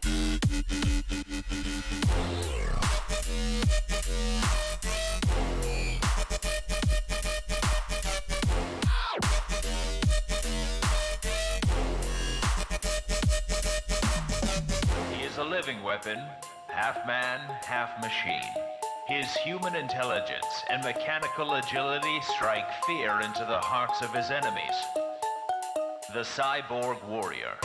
He is a living weapon, half man, half machine. His human intelligence and mechanical agility strike fear into the hearts of his enemies. The Cyborg Warrior.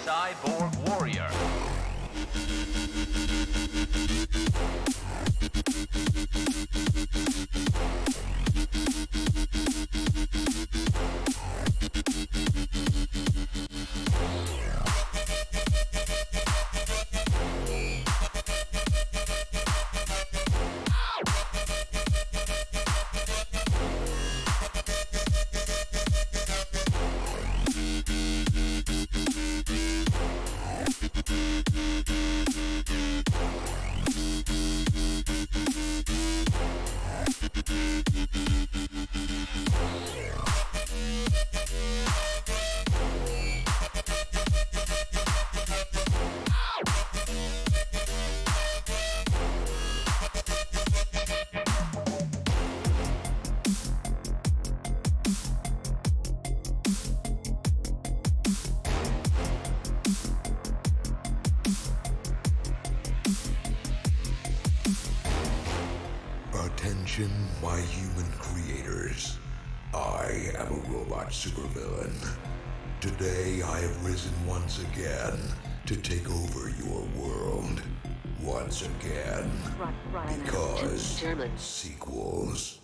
Cyborg Warrior. Attention, my human creators. I am a robot supervillain. Today I have risen once again to take over your world. Once again. Because sequels.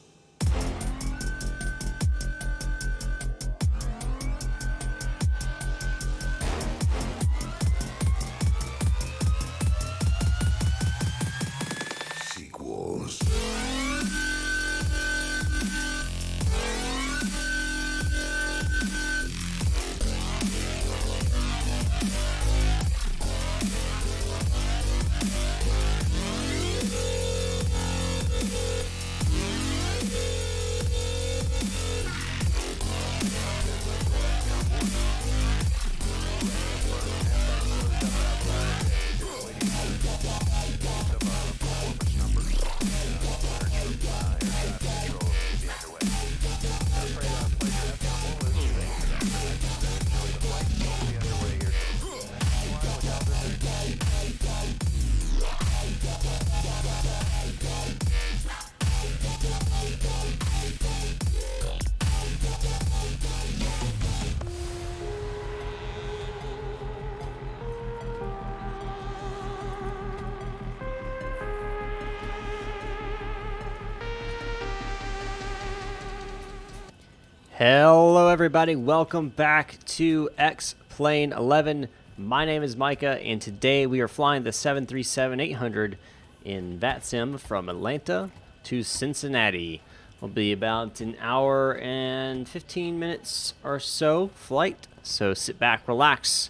Hello everybody, welcome back to X-Plane 11. My name is Micah, and today we are flying the 737-800 in VATSIM from Atlanta to Cincinnati. Will be about an hour and 15 minutes or so flight, so sit back, relax,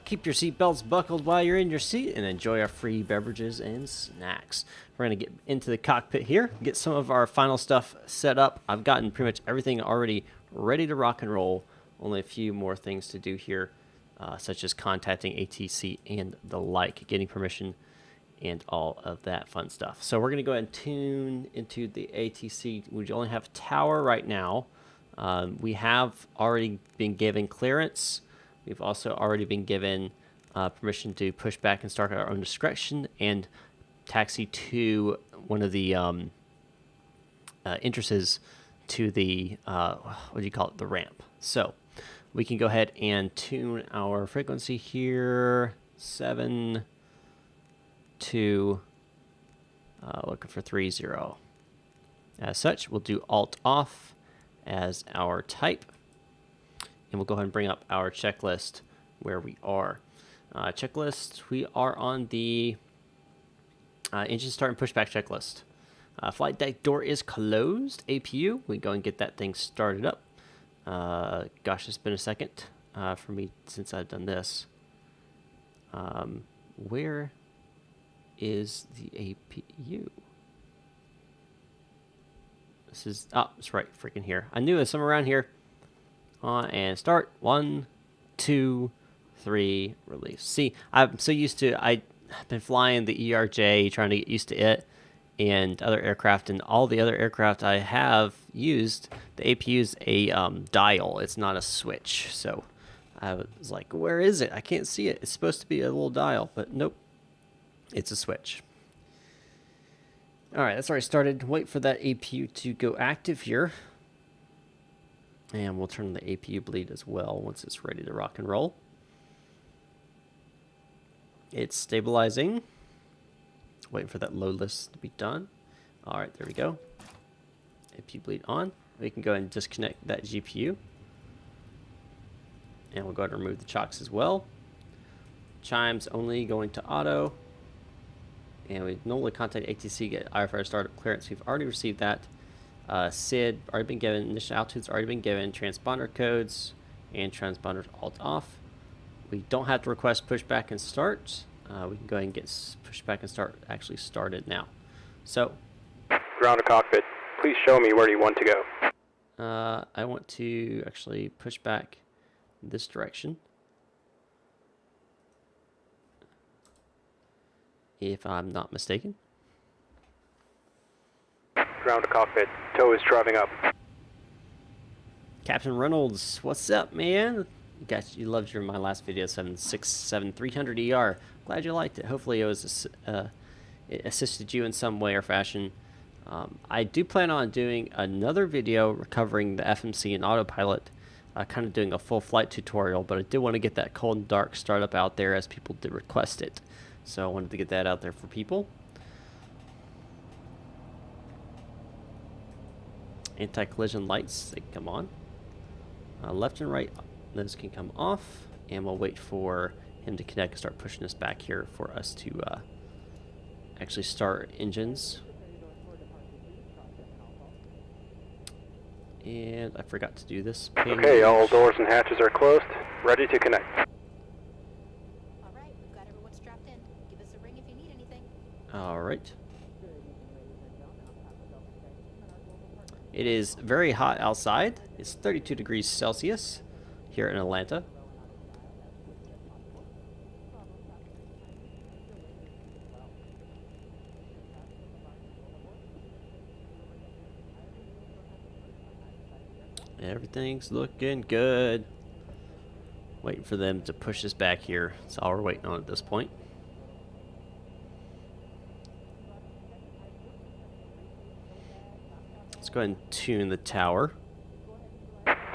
keep your seatbelts buckled while you're in your seat, and enjoy our free beverages and snacks. We're going to get into the cockpit here, get some of our final stuff set up. I've gotten pretty much everything already ready to rock and roll. Only a few more things to do here, such as contacting ATC and the like, getting permission and all of that fun stuff. So we're going to go ahead and tune into the ATC. We only have tower right now. We have already been given clearance. We've also already been given permission to push back and start at our own discretion and taxi to one of the entrances to the, what do you call it, the ramp. So we can go ahead and tune our frequency here, 7 to, looking for 30. As such, we'll do Alt off as our type, and we'll go ahead and bring up our checklist where we are. Checklist, we are on the engine start and pushback checklist. Flight deck door is closed. APU, we go and get that thing started up. Gosh, it's been a second for me since I've done this. Where is the APU? This is, oh, it's right freaking here. I knew it was somewhere around here. And start. 1, 2, 3, release. See, I'm so used to, I've been flying the ERJ, trying to get used to it and other aircraft, and all the other aircraft I have used, the APU is a dial. It's not a switch. So I was like, where is it? I can't see it. It's supposed to be a little dial, but nope. It's a switch. All right, that's already started. Wait for that APU to go active here. And we'll turn the APU bleed as well once it's ready to rock and roll. It's stabilizing. Waiting for that load list to be done. All right, there we go. APU bleed on. We can go ahead and disconnect that GPU. And we'll go ahead and remove the chocks as well. Chimes only going to auto. And we normally contact ATC, get IFR startup clearance. We've already received that. SID already been given. Initial altitudes already been given. Transponder codes and transponders alt off. We don't have to request pushback and start. We can go ahead and get pushback and start actually started now. So, ground to cockpit. Please show me where you want to go. I want to actually push back this direction. If I'm not mistaken. Ground to cockpit. Tow is driving up. Captain Reynolds, what's up, man? You loved my last video, 767-300 ER. Glad you liked it. Hopefully it was it assisted you in some way or fashion. I do plan on doing another video recovering the FMC and autopilot, kind of doing a full flight tutorial, but I did want to get that cold and dark startup out there as people did request it. So I wanted to get that out there for people. Anti-collision lights, they can come on. Left and right, those can come off. And we'll wait for him to connect and start pushing us back here for us to actually start engines. And I forgot to do this page. Okay, all doors and hatches are closed. Ready to connect. Alright, we've got everyone strapped in. Give us a ring if you need anything. Alright. It is very hot outside. It's 32 degrees Celsius here in Atlanta. Everything's looking good. Waiting for them to push us back here. That's all we're waiting on at this point. Let's go ahead and tune the tower.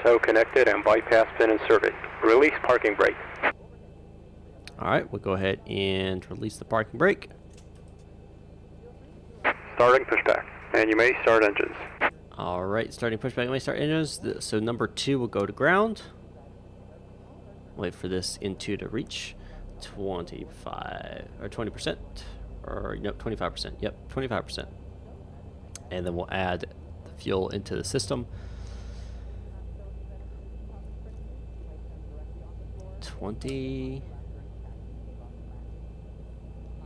Tow connected and bypass pin inserted. Release parking brake. Alright, we'll go ahead and release the parking brake. Starting pushback. And you may start engines. Alright, starting pushback. May start engines. So number 2 will go to ground. Wait for this into to reach 25 or 20%. Or no, 25%. Yep, 25%. And then we'll add the fuel into the system. 20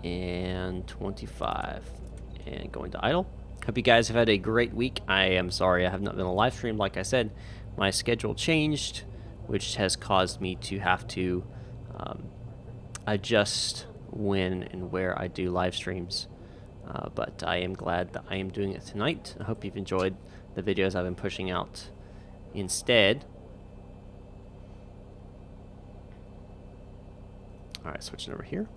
and 25 and going to idle. Hope you guys have had a great week. I am sorry I have not been a live stream. Like I said, my schedule changed, which has caused me to have to adjust when and where I do live streams. But I am glad that I am doing it tonight. I hope you've enjoyed the videos I've been pushing out instead. Alright, switching over here.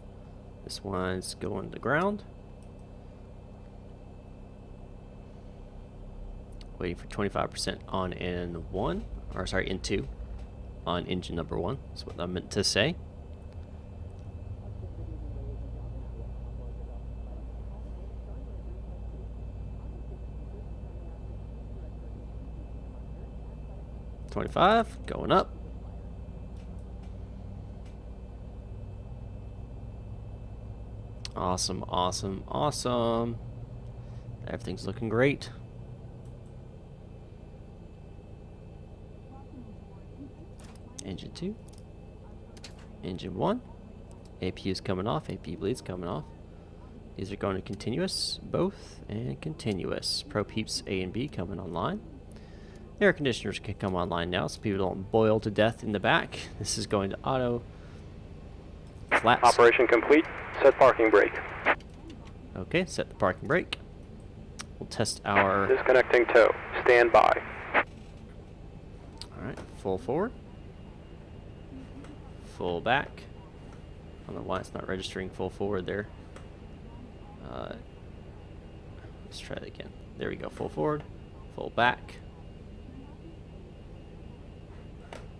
This one's going to ground. Waiting for 25% on N1, or sorry, N2 on engine number 1. That's what I meant to say. $25 going up. Awesome, awesome, awesome. Everything's looking great. Engine 2. Engine 1. APU is coming off. APU bleed's coming off. These are going to continuous, both, and continuous. Pro peeps A and B coming online. Air conditioners can come online now so people don't boil to death in the back. This is going to auto flaps. Operation complete. Set parking brake. Okay, set the parking brake. We'll test our... Disconnecting tow. Stand by. Alright, full forward. Full back. I don't know why it's not registering full forward there. Let's try it again. There we go. Full forward. Full back.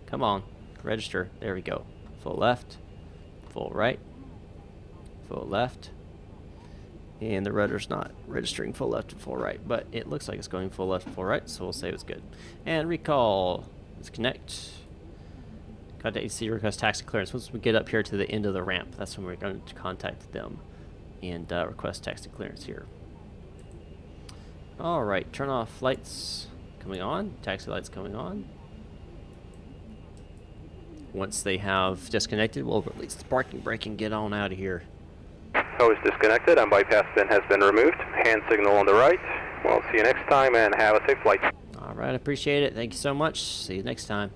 Come on. Register. There we go. Full left. Full right. Full left. And the rudder's not registering full left and full right, but it looks like it's going full left and full right, so we'll say it's good. And recall. Let's connect. Contact AC, request taxi clearance. Once we get up here to the end of the ramp, that's when we're going to contact them and request taxi clearance here. Alright, turn off lights coming on, taxi lights coming on. Once they have disconnected, we'll release the parking brake and get on out of here. Hose disconnected and bypass pin has been removed. Hand signal on the right. We'll see you next time and have a safe flight. Alright, I appreciate it. Thank you so much. See you next time.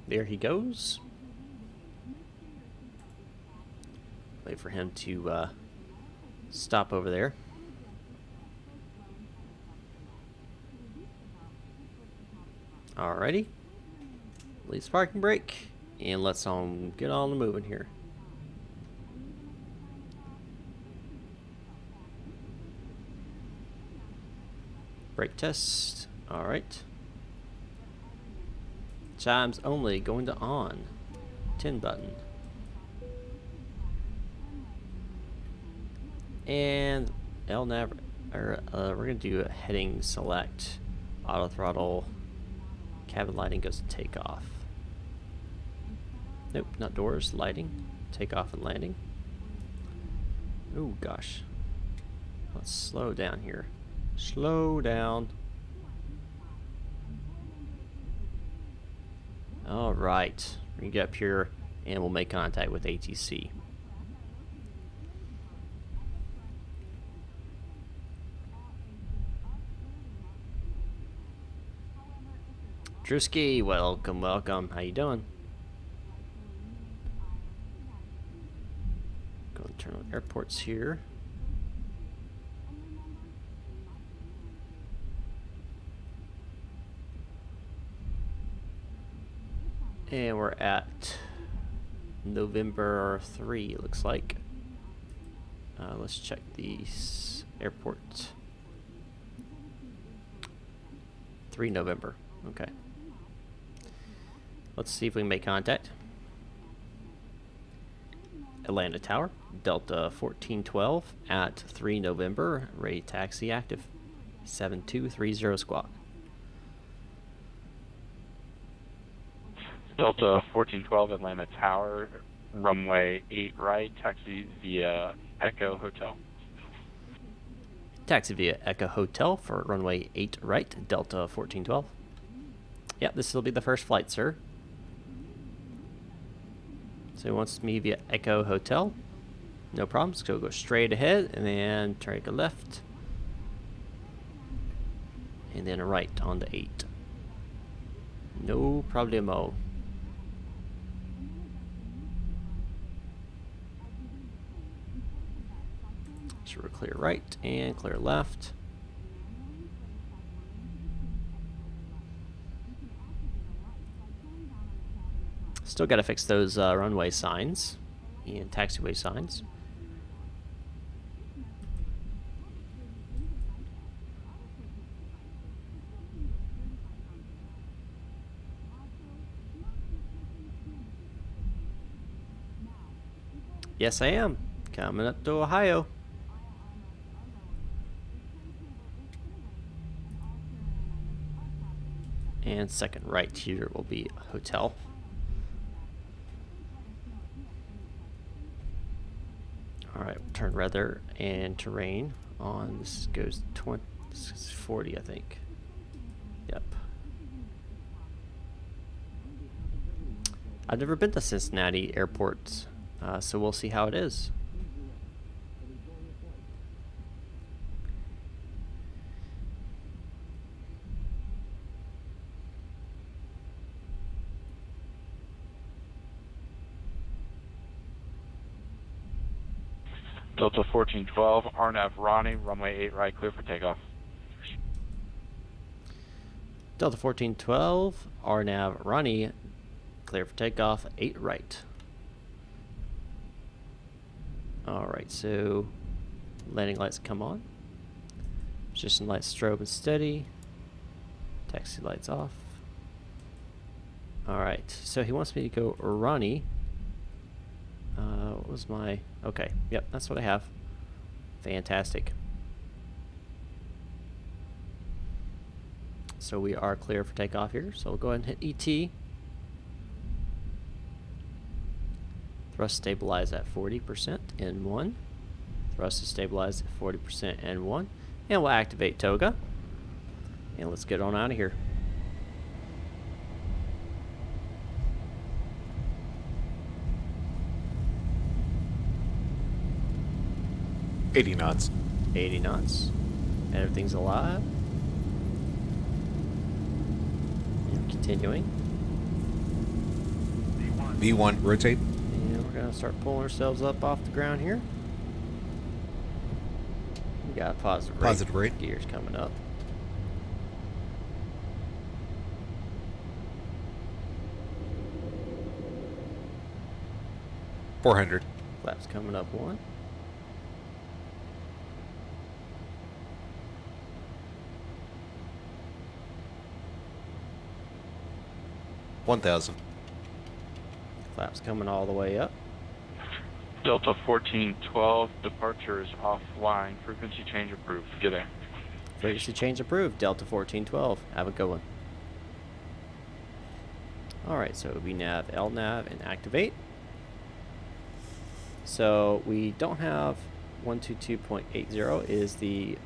There he goes. Wait for him to stop over there. Alrighty. Release parking brake. And let's get on the moving here. Brake test. Alright. Chimes only going to on. 10 button. And LNAV, we're going to do a heading select. Auto throttle. Cabin lighting goes to takeoff. Nope, not doors, lighting. Takeoff and landing. Oh gosh. Let's slow down here. Slow down. Alright. We're going to get up here and we'll make contact with ATC. Drewski, welcome, welcome. How you doing? Go and turn on airports here. And we're at November 3, it looks like. Let's check the airport. 3 November. Okay. Let's see if we can make contact. Atlanta Tower, Delta 1412 at 3 November. Ready taxi active. 7230 squawk. Delta 1412 Atlanta Tower, runway 8 right, taxi via Echo Hotel. Taxi via Echo Hotel for runway 8 right, Delta 1412. Yep, this will be the first flight, sir. So he wants me via Echo Hotel. No problems, so go straight ahead and then take a left. And then a right on the 8. No problemo. So we're clear right and clear left. Still got to fix those runway signs and taxiway signs. Yes, I am. Coming up to Ohio. And second right here will be a hotel. Alright, turn weather and terrain on. This goes 20, this is 40, I think. Yep. I've never been to Cincinnati Airport, so we'll see how it is. Delta 1412, RNAV Ronnie, runway 8 right, clear for takeoff. Delta 1412, RNAV Ronnie, clear for takeoff, 8 right. Alright, so landing lights come on. Position lights strobe and steady. Taxi lights off. Alright, so he wants me to go Ronnie. What was my... Okay, yep, that's what I have. Fantastic. So we are clear for takeoff here. So we'll go ahead and hit ET. Thrust stabilize at 40% N1. Thrust is stabilized at 40% N1. And we'll activate toga. And let's get on out of here. $80 knots. 80 knots. Everything's alive. And continuing. V1, rotate. And we're going to start pulling ourselves up off the ground here. We got a positive rate. Positive rate. Gears coming up. $400. Flaps coming up 1. $1,000. Flaps coming all the way up. Delta 1412, departure is offline, frequency change approved. Get there. Frequency change approved. Delta 1412. Have a good one. Alright, so we nav LNAV and activate. So we don't have 122.80 is the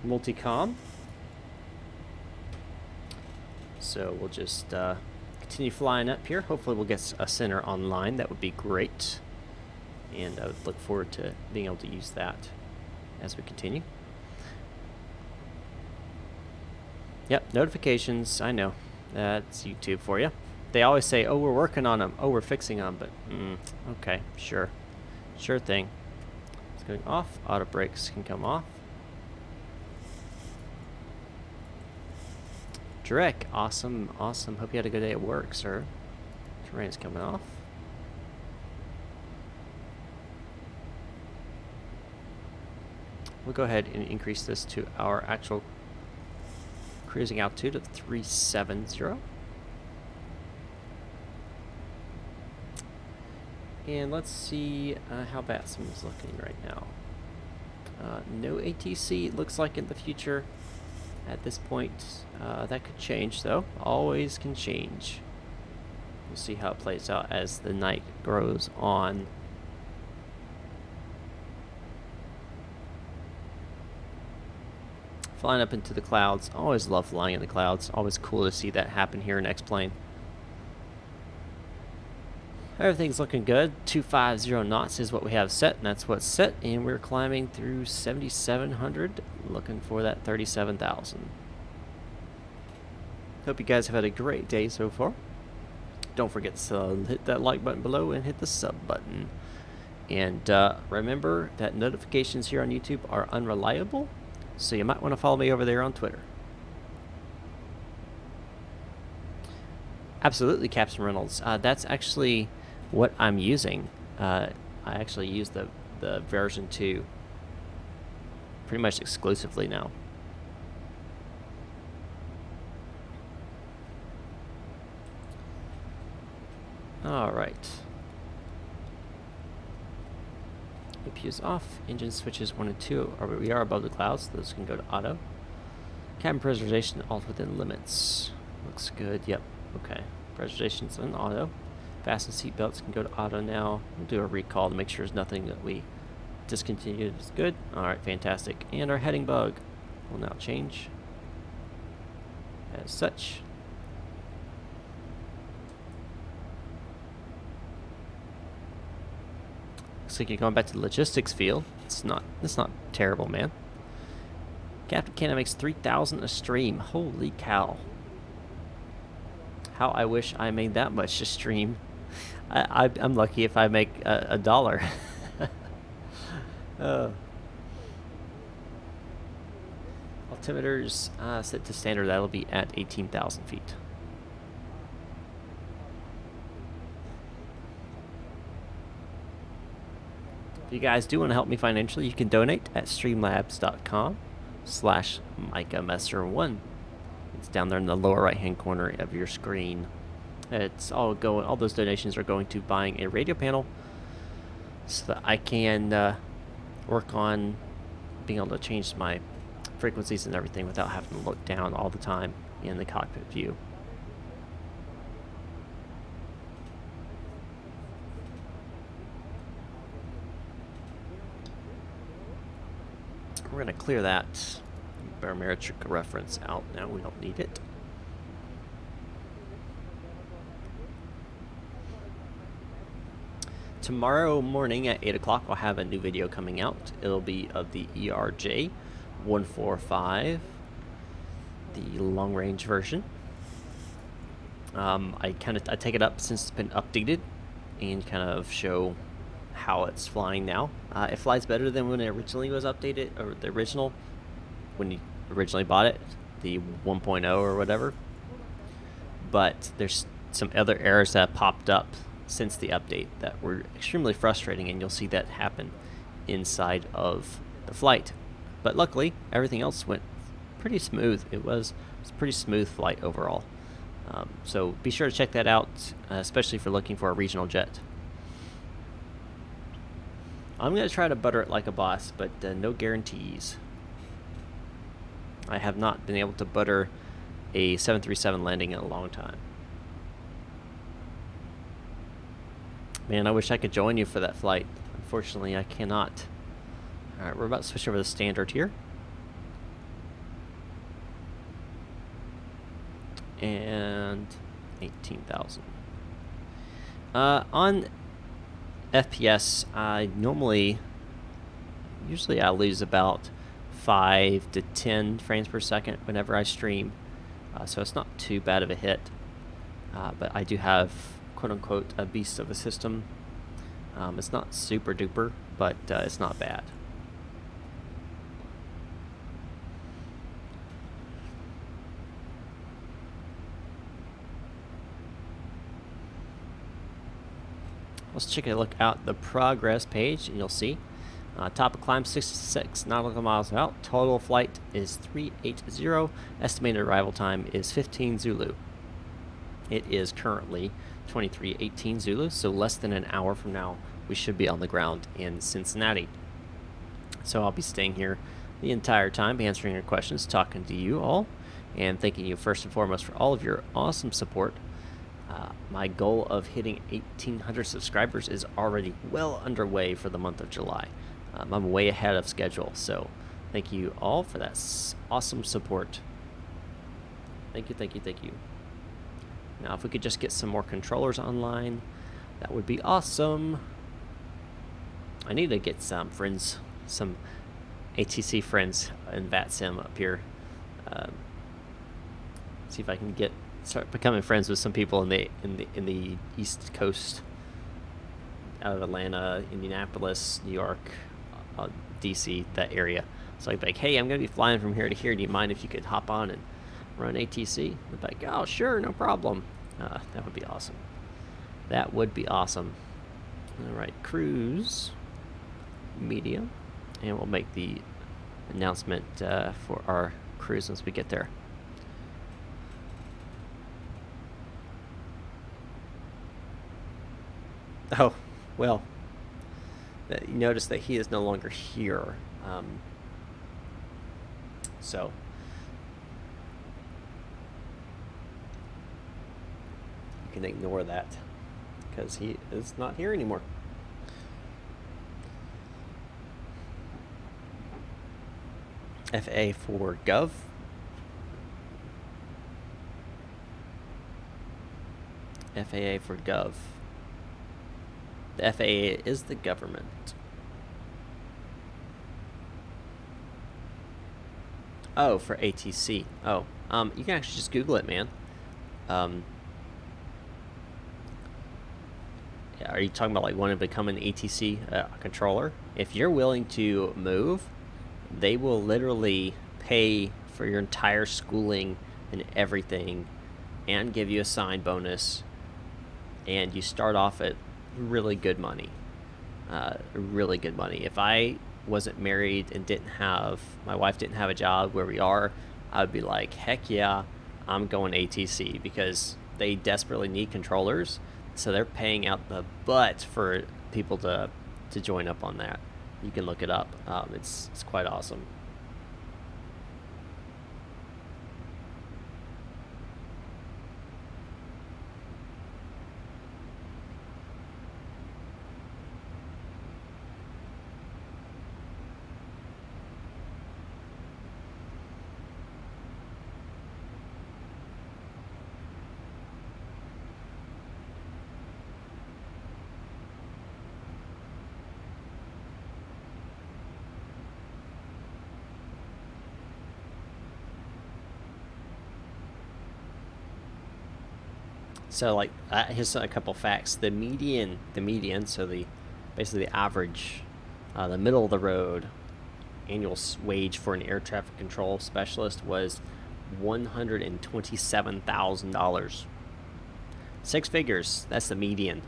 multicom. So we'll just continue flying up here. Hopefully we'll get a center online. That would be great. And I would look forward to being able to use that as we continue. Yep, notifications. I know. That's YouTube for you. They always say, oh, we're working on them. Oh, we're fixing them. But, okay, sure. Sure thing. It's going off. Auto brakes can come off. Drek, awesome, awesome. Hope you had a good day at work, sir. Terrain's coming off. We'll go ahead and increase this to our actual cruising altitude of 370. And let's see how VATSIM is looking right now. No ATC, it looks like in the future. At this point, that could change though. Always can change. We'll see how it plays out as the night grows on. Flying up into the clouds. Always love flying in the clouds. Always cool to see that happen here in X-Plane. Everything's looking good. 250 knots is what we have set, and that's what's set. And we're climbing through 7,700, looking for that 37,000. Hope you guys have had a great day so far. Don't forget to hit that like button below and hit the sub button. And remember that notifications here on YouTube are unreliable, so you might want to follow me over there on Twitter. Absolutely, Captain Reynolds. That's actually what I'm using. I actually use the version 2 pretty much exclusively now. Alright. EPU is off. Engine switches 1 and 2. We are above the clouds, so those can go to auto. Cabin preservation all within limits. Looks good. Yep. Okay. Pressurization on auto. Fasten seatbelts can go to auto now. We'll do a recall to make sure there's nothing that we discontinued is good. Alright, fantastic. And our heading bug will now change as such. Looks like you're going back to the logistics field. It's not terrible, man. Captain Canada makes 3,000 a stream. Holy cow. How I wish I made that much a stream. I'm lucky if I make a dollar. Altimeters set to standard. That'll be at 18,000 feet. If you guys do want to help me financially, you can donate at streamlabs.com/MicahMesser1. It's down there in the lower right-hand corner of your screen. It's all those donations are going to buying a radio panel so that I can work on being able to change my frequencies and everything without having to look down all the time in the cockpit view. We're going to clear that barometric reference out now. We don't need it. Tomorrow morning at 8 o'clock, I'll have a new video coming out. It'll be of the ERJ 145, the long-range version. I take it up since it's been updated and kind of show how it's flying now. It flies better than when it originally was updated, or the original, when you originally bought it, the 1.0 or whatever. But there's some other errors that have popped up since the update that were extremely frustrating, and you'll see that happen inside of the flight. But luckily, everything else went pretty smooth. It was a pretty smooth flight overall. So be sure to check that out, especially if you're looking for a regional jet. I'm going to try to butter it like a boss, but no guarantees. I have not been able to butter a 737 landing in a long time. Man, I wish I could join you for that flight. Unfortunately, I cannot. Alright, we're about to switch over to standard here. And 18,000. On FPS, usually I lose about 5 to 10 frames per second whenever I stream. So it's not too bad of a hit. But I do have, quote-unquote, a beast of a system. It's not super duper, but it's not bad. Let's take a look at the progress page, and you'll see top of climb 66 nautical miles out. Total flight is 380. Estimated arrival time is 15 Zulu. It is currently 23:18 Zulu, so less than an hour from now we should be on the ground in Cincinnati. So I'll be staying here the entire time, answering your questions, talking to you all, and thanking you first and foremost for all of your awesome support. My goal of hitting 1,800 subscribers is already well underway for the month of July. I'm way ahead of schedule, so thank you all for that awesome support. Thank you, thank you, thank you. Now, if we could just get some more controllers online, that would be awesome. I need to get some friends, some ATC friends in VATSIM up here. See if I can start becoming friends with some people in the East Coast, out of Atlanta, Indianapolis, New York, DC, that area. So I'd be like, hey, I'm going to be flying from here to here. Do you mind if you could hop on and run ATC? I'd be like, oh, sure, no problem. That would be awesome. That would be awesome. All right, cruise, media, and we'll make the announcement for our cruise once we get there. Oh, well, you notice that he is no longer here. So you can ignore that. because he is not here anymore. FA for Gov. FAA for Gov. The FAA is the government. Oh, for ATC. Oh, you can actually just Google it, man. Are you talking about like wanting to become an ATC controller? If you're willing to move, they will literally pay for your entire schooling and everything and give you a sign bonus, and you start off at really good money. Really good money. If I wasn't married and my wife didn't have a job where we are, I would be like, heck yeah, I'm going ATC, because they desperately need controllers. So they're paying out the butt for people to join up on that. You can look it up. It's quite awesome. So like, here's a couple facts. The median, so basically the average, the middle of the road annual wage for an air traffic control specialist was $127,000. 6 figures, that's the median.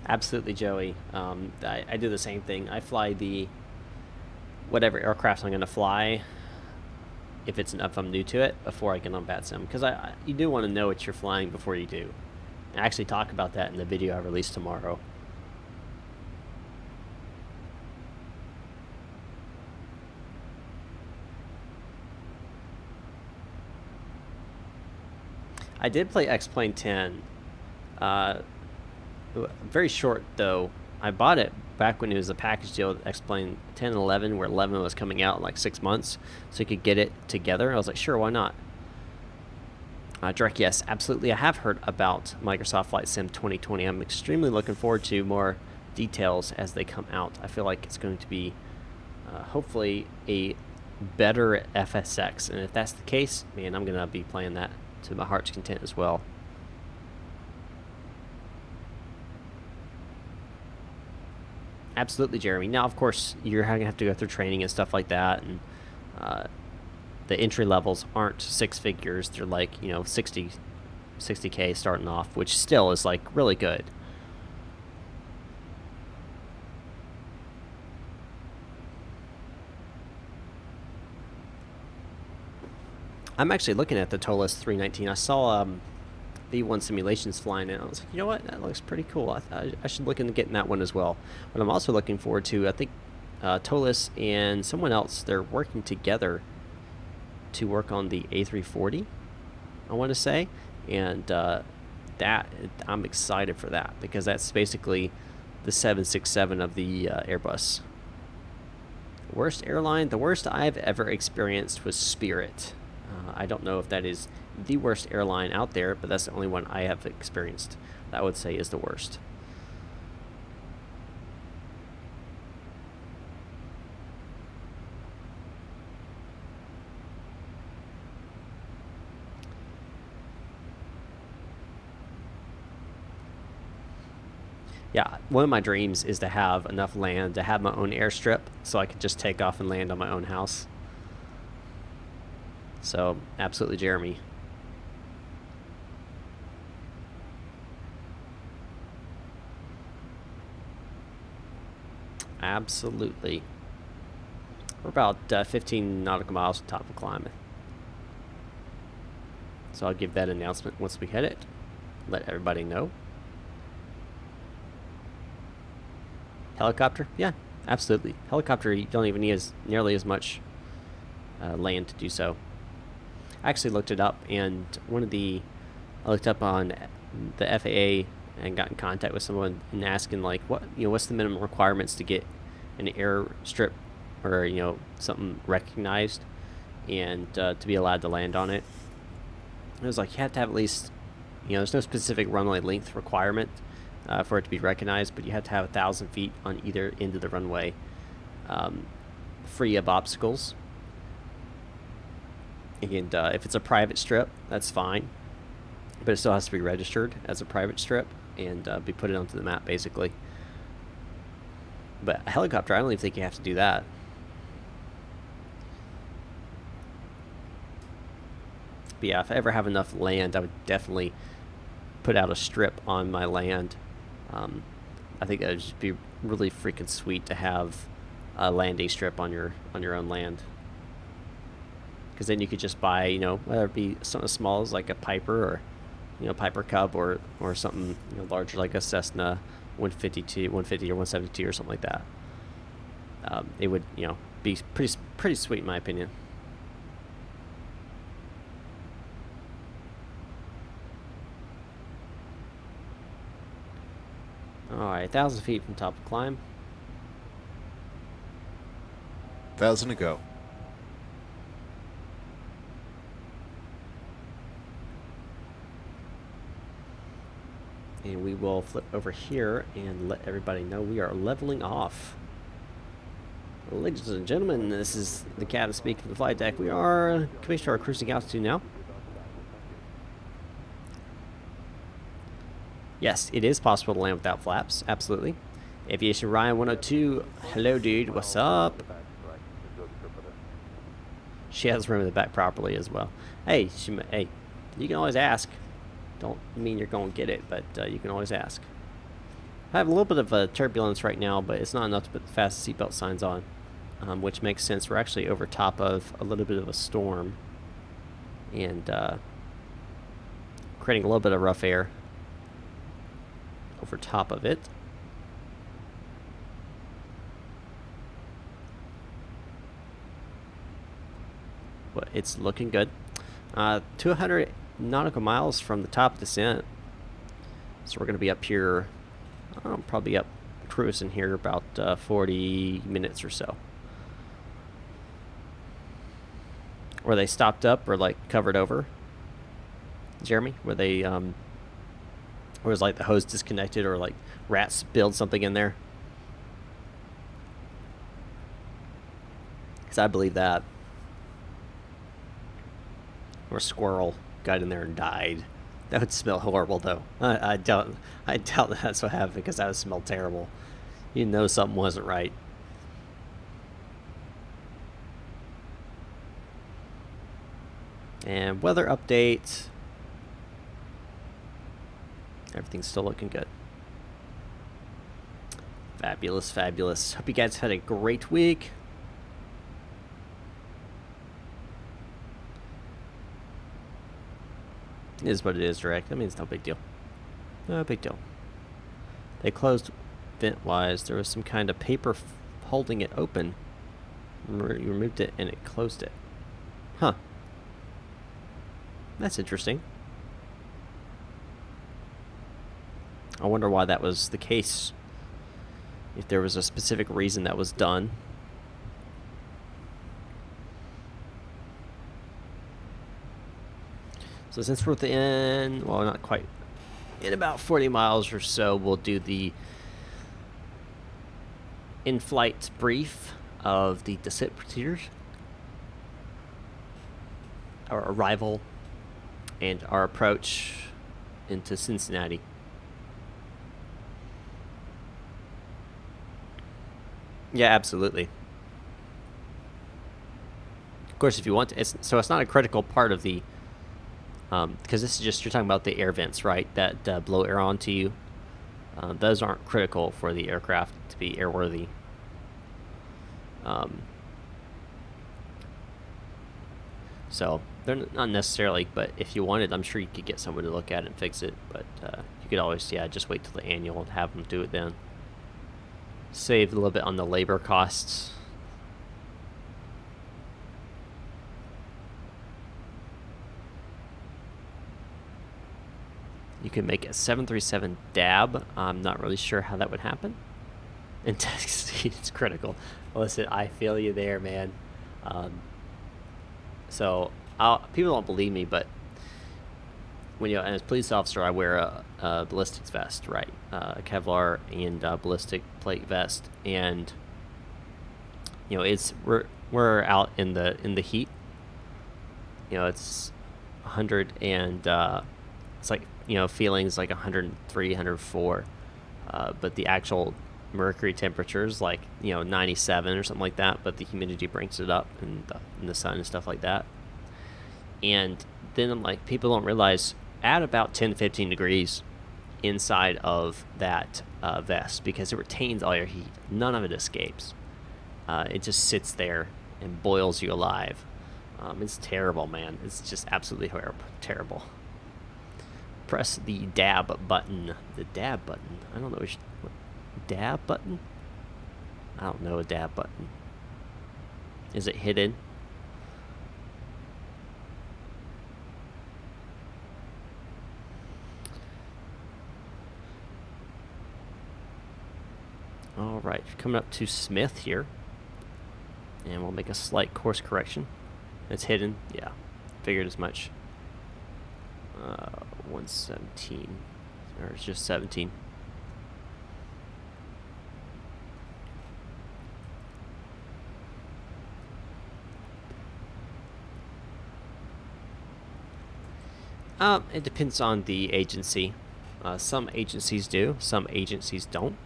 Absolutely, Joey. I do the same thing. I fly the whatever aircraft I'm going to fly, if I'm new to it, before I get on VATSIM, because you do want to know what you're flying before you do. I actually talk about that in the video I release tomorrow. I did play X-Plane 10. Very short, though. I bought it back when it was a package deal with X-Plane 10 and 11, where 11 was coming out in like 6 months, so you could get it together. I was like, sure, why not? Direct, yes, absolutely. I have heard about Microsoft Flight Sim 2020. I'm extremely looking forward to more details as they come out. I feel like it's going to be hopefully a better FSX, and if that's the case, man, I'm going to be playing that to my heart's content as well. Absolutely, Jeremy. Now, of course, you're going to have to go through training and stuff like that, and the entry levels aren't 6 figures. They're like, 60K starting off, which still is like really good. I'm actually looking at the TOLUS 319. I saw V1 simulations flying in. I was like, you know what? That looks pretty cool. I should look into getting that one as well. But I'm also looking forward to, I think, TOLUS and someone else, they're working together to work on the A340, I want to say. And that I'm excited for that, because that's basically the 767 of the Airbus. Worst airline? The worst I've ever experienced was Spirit. I don't know if that is the worst airline out there, but that's the only one I have experienced that I would say is the worst. Yeah, one of my dreams is to have enough land to have my own airstrip, so I could just take off and land on my own house. So, absolutely, Jeremy. Absolutely. We're about 15 nautical miles from top of Klamath. So I'll give that announcement once we hit it. Let everybody know. Helicopter? Yeah, absolutely. Helicopter, you don't even need nearly as much land to do so. I actually looked it up, and I looked up on the FAA and got in contact with someone and asking like, what's the minimum requirements to get an airstrip or something recognized and to be allowed to land on it. It was like you have to have at least, there's no specific runway length requirement for it to be recognized, but you have to have 1,000 feet on either end of the runway, free of obstacles. And if it's a private strip, that's fine, but it still has to be registered as a private strip and be put onto the map, basically. But a helicopter, I don't even think you have to do that. But yeah, if I ever have enough land, I would definitely put out a strip on my land. I think that would just be really freaking sweet to have a landing strip on your own land. Because then you could just buy, whether it be something as small as like a Piper or, Piper Cub or something larger like a Cessna 150 or 172 or something like that. It would, be pretty sweet in my opinion. Alright, 1,000 feet from top of climb. 1,000 to go. And we will flip over here and let everybody know we are leveling off. Ladies and gentlemen, this is the captain speaking from the flight deck. We are coming to our cruising altitude now. Yes, it is possible to land without flaps, absolutely. Aviation Ryan 102, hello dude, what's up? She has room in the back properly as well. Hey, hey, you can always ask. Don't mean you're going to get it, but you can always ask. I have a little bit of turbulence right now, but it's not enough to put the fast seatbelt signs on, which makes sense. We're actually over top of a little bit of a storm and creating a little bit of rough air over top of it. But it's looking good. 200 nautical miles from the top of descent. So we're going to be up here, probably up cruising here about 40 minutes or so. Were they stopped up or like covered over? Jeremy, were they or was like the hose disconnected or like rats spilled something in there? Because I believe that. Or a squirrel got in there and died. That would smell horrible though. I doubt that's what happened, because that would smell terrible. You know something wasn't right. And weather update. Everything's still looking good. Fabulous, fabulous. Hope you guys had a great week. It is what it is, direct. I mean, it's no big deal. No big deal. They closed vent-wise. There was some kind of paper holding it open. You removed it and it closed it. Huh. That's interesting. I wonder why that was the case. If there was a specific reason that was done. So since we're within, well, not quite, in about 40 miles or so, we'll do the in-flight brief of the descent procedures, our arrival, and our approach into Cincinnati. Yeah, absolutely. Of course, if you want to, so it's not a critical part of the, because this is just, you're talking about the air vents, right, that blow air onto you. Those aren't critical for the aircraft to be airworthy. So they're not necessarily, but if you wanted, I'm sure you could get someone to look at it and fix it. But you could always, yeah, just wait till the annual and have them do it then. save a little bit on the labor costs. You can make a 737 DAB. I'm not really sure how that would happen. And Texas, it's critical. Listen, I feel you there, man. So people don't believe me, but when as a police officer, I wear a ballistics vest, right? A Kevlar and ballistic plate vest, and we're out in the heat. It's 100 and it's like feelings like 103, 104, but the actual mercury temperature is like 97 or something like that, but the humidity brings it up in the sun and stuff like that. And then I'm like, people don't realize at about 10-15 degrees inside of that vest, because it retains all your heat, none of it escapes. It just sits there and boils you alive. It's terrible, man. It's just absolutely terrible. Press the dab button. The dab button. I don't know. Dab button? I don't know a dab button. Is it hidden? All right, coming up to Smith here, and we'll make a slight course correction. It's hidden, yeah, figured as much. 117, or it's just 17. It depends on the agency. Some agencies do, some agencies don't.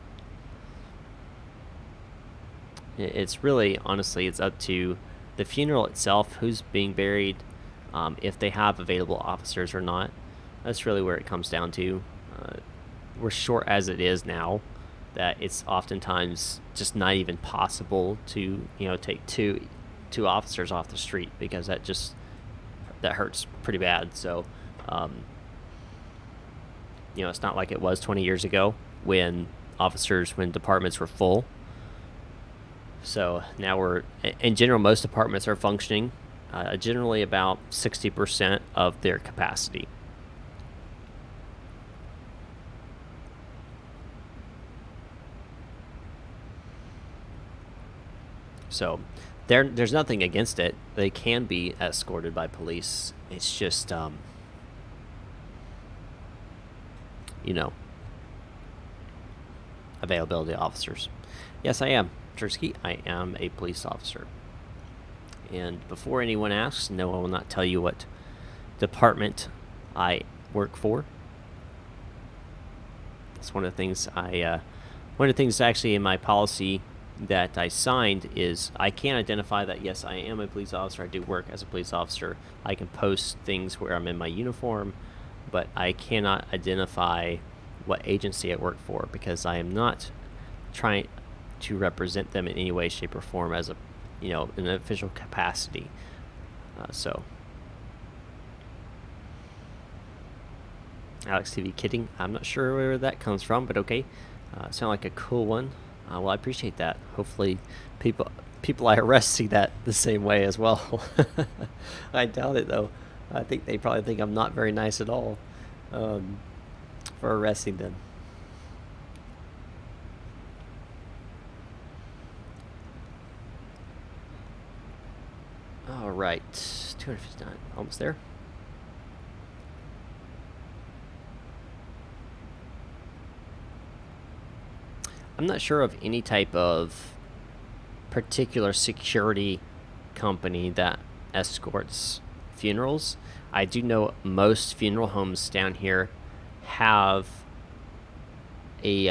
It's really, honestly, it's up to the funeral itself, who's being buried, if they have available officers or not. That's really where it comes down to. We're short as it is now, that it's oftentimes just not even possible to take two officers off the street, because that hurts pretty bad. So it's not like it was 20 years ago when departments were full. So now in general, most departments are functioning generally about 60% of their capacity. So there's nothing against it. They can be escorted by police. It's just, availability of officers. Yes, I am. Tursky, I am a police officer. And before anyone asks, no, I will not tell you what department I work for. It's one of the things actually in my policy that I signed is I can identify that, yes, I am a police officer. I do work as a police officer. I can post things where I'm in my uniform, but I cannot identify what agency I work for, because I am not trying to represent them in any way, shape, or form as in an official capacity. So, Alex TV kidding. I'm not sure where that comes from, but okay. Sound like a cool one. Well, I appreciate that. Hopefully, people I arrest see that the same way as well. I doubt it, though. I think they probably think I'm not very nice at all for arresting them. All right, 259, almost there. I'm not sure of any type of particular security company that escorts funerals. I do know most funeral homes down here have a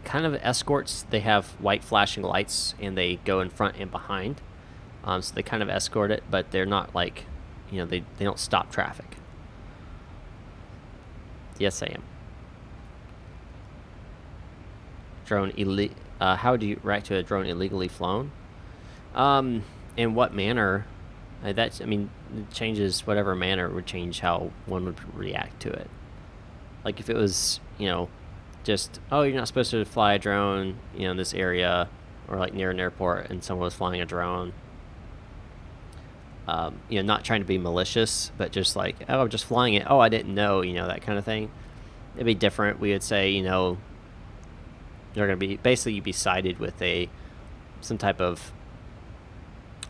kind of escorts. They have white flashing lights, and they go in front and behind. So they kind of escort it, but they're not like, they don't stop traffic. Yes, I am. How do you react to a drone illegally flown? In what manner? It changes whatever manner would change how one would react to it. Like if it was, just, oh, you're not supposed to fly a drone, in this area, or like near an airport, and someone was flying a drone. Not trying to be malicious, but just like, oh, I'm just flying it. Oh, I didn't know, that kind of thing. It'd be different. We would say, you're going to be, basically you'd be cited with some type of,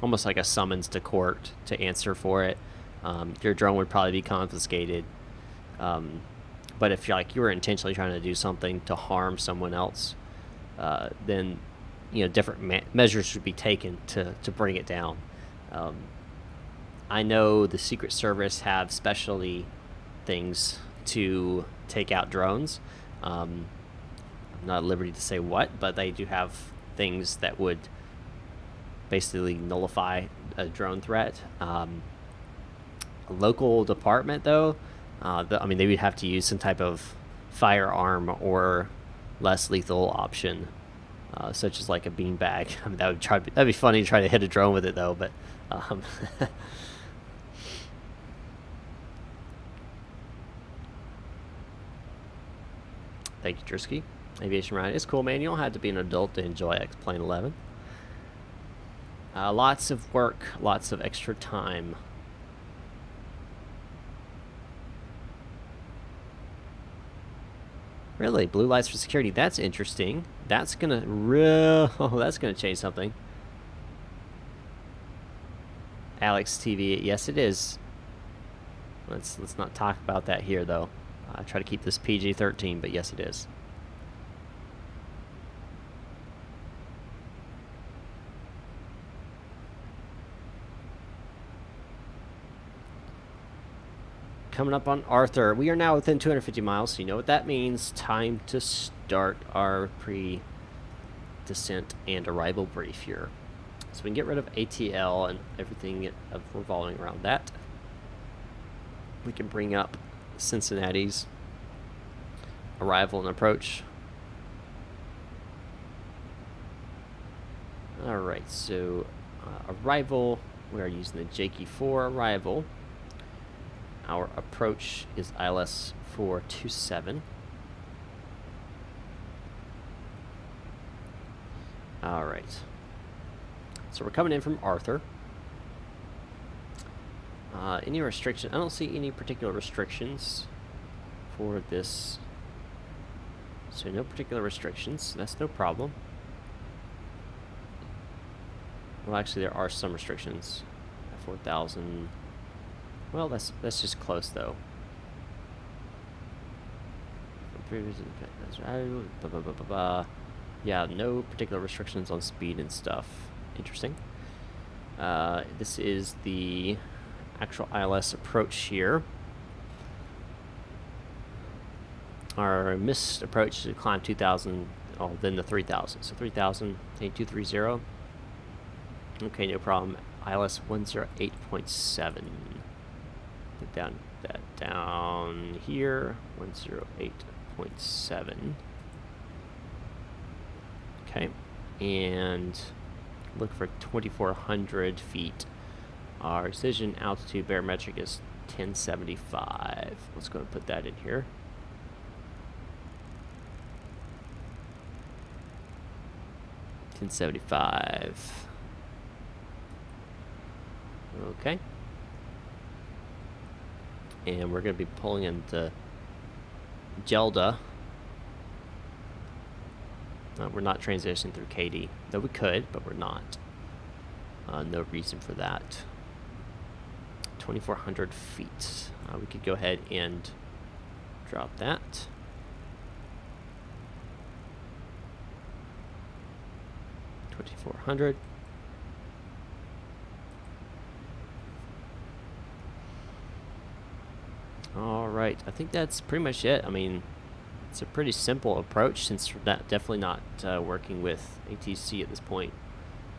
almost like a summons to court to answer for it. Your drone would probably be confiscated. But if you were intentionally trying to do something to harm someone else, then, different measures should be taken to bring it down. I know the Secret Service have specialty things to take out drones. I'm not at liberty to say what, but they do have things that would basically nullify a drone threat. A local department, though, they would have to use some type of firearm or less lethal option, such as like a beanbag. That'd be funny to try to hit a drone with it, though. But thank you, Drisky. Aviation Ryan. It's cool, man. You don't have to be an adult to enjoy X-Plane 11. Lots of work, lots of extra time. Really, blue lights for security. That's interesting. That's gonna that's gonna change something. Alex TV. Yes, it is. Let's not talk about that here, though. I try to keep this PG-13, but yes, it is. Coming up on Arthur. We are now within 250 miles, so you know what that means. Time to start our pre-descent and arrival brief here. So we can get rid of ATL and everything revolving around that. We can bring up Cincinnati's arrival and approach. Alright, so arrival, we are using the JQ4 arrival. Our approach is ILS 427. Alright. So we're coming in from Arthur. Any restriction? I don't see any particular restrictions for this. So no particular restrictions. That's no problem. Well, actually, there are some restrictions. 4,000. Well, that's just close, though. Yeah, no particular restrictions on speed and stuff. Interesting. This is the actual ILS approach here. Our missed approach to climb 2,000, then the 3,000. So 3,000, 230. Okay, no problem. ILS 108.7. Put that down here. 108.7. Okay, and look for 2,400 feet. Our decision altitude barometric is 1075. Let's go and put that in here. .75. Okay. And we're going to be pulling into Gelda. We're not transitioning through KD. Though we could, but we're not. No reason for that. 2,400 feet. We could go ahead and drop that. $2,400. All right, I think that's pretty much it. I mean, it's a pretty simple approach since we're definitely not working with ATC at this point.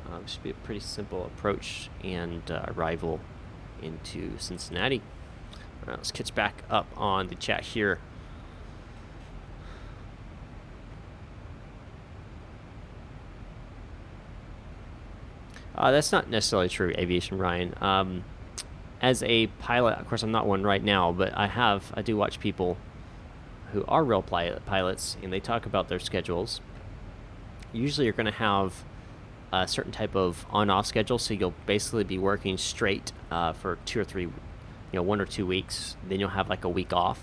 It should be a pretty simple approach and arrival into Cincinnati. All right, let's catch back up on the chat here. That's not necessarily true, Aviation Ryan. As a pilot, of course, I'm not one right now, but I do watch people who are real pilots, and they talk about their schedules. Usually, you're going to have a certain type of on-off schedule, so you'll basically be working straight for 2 or 3, 1 or 2 weeks. Then you'll have like a week off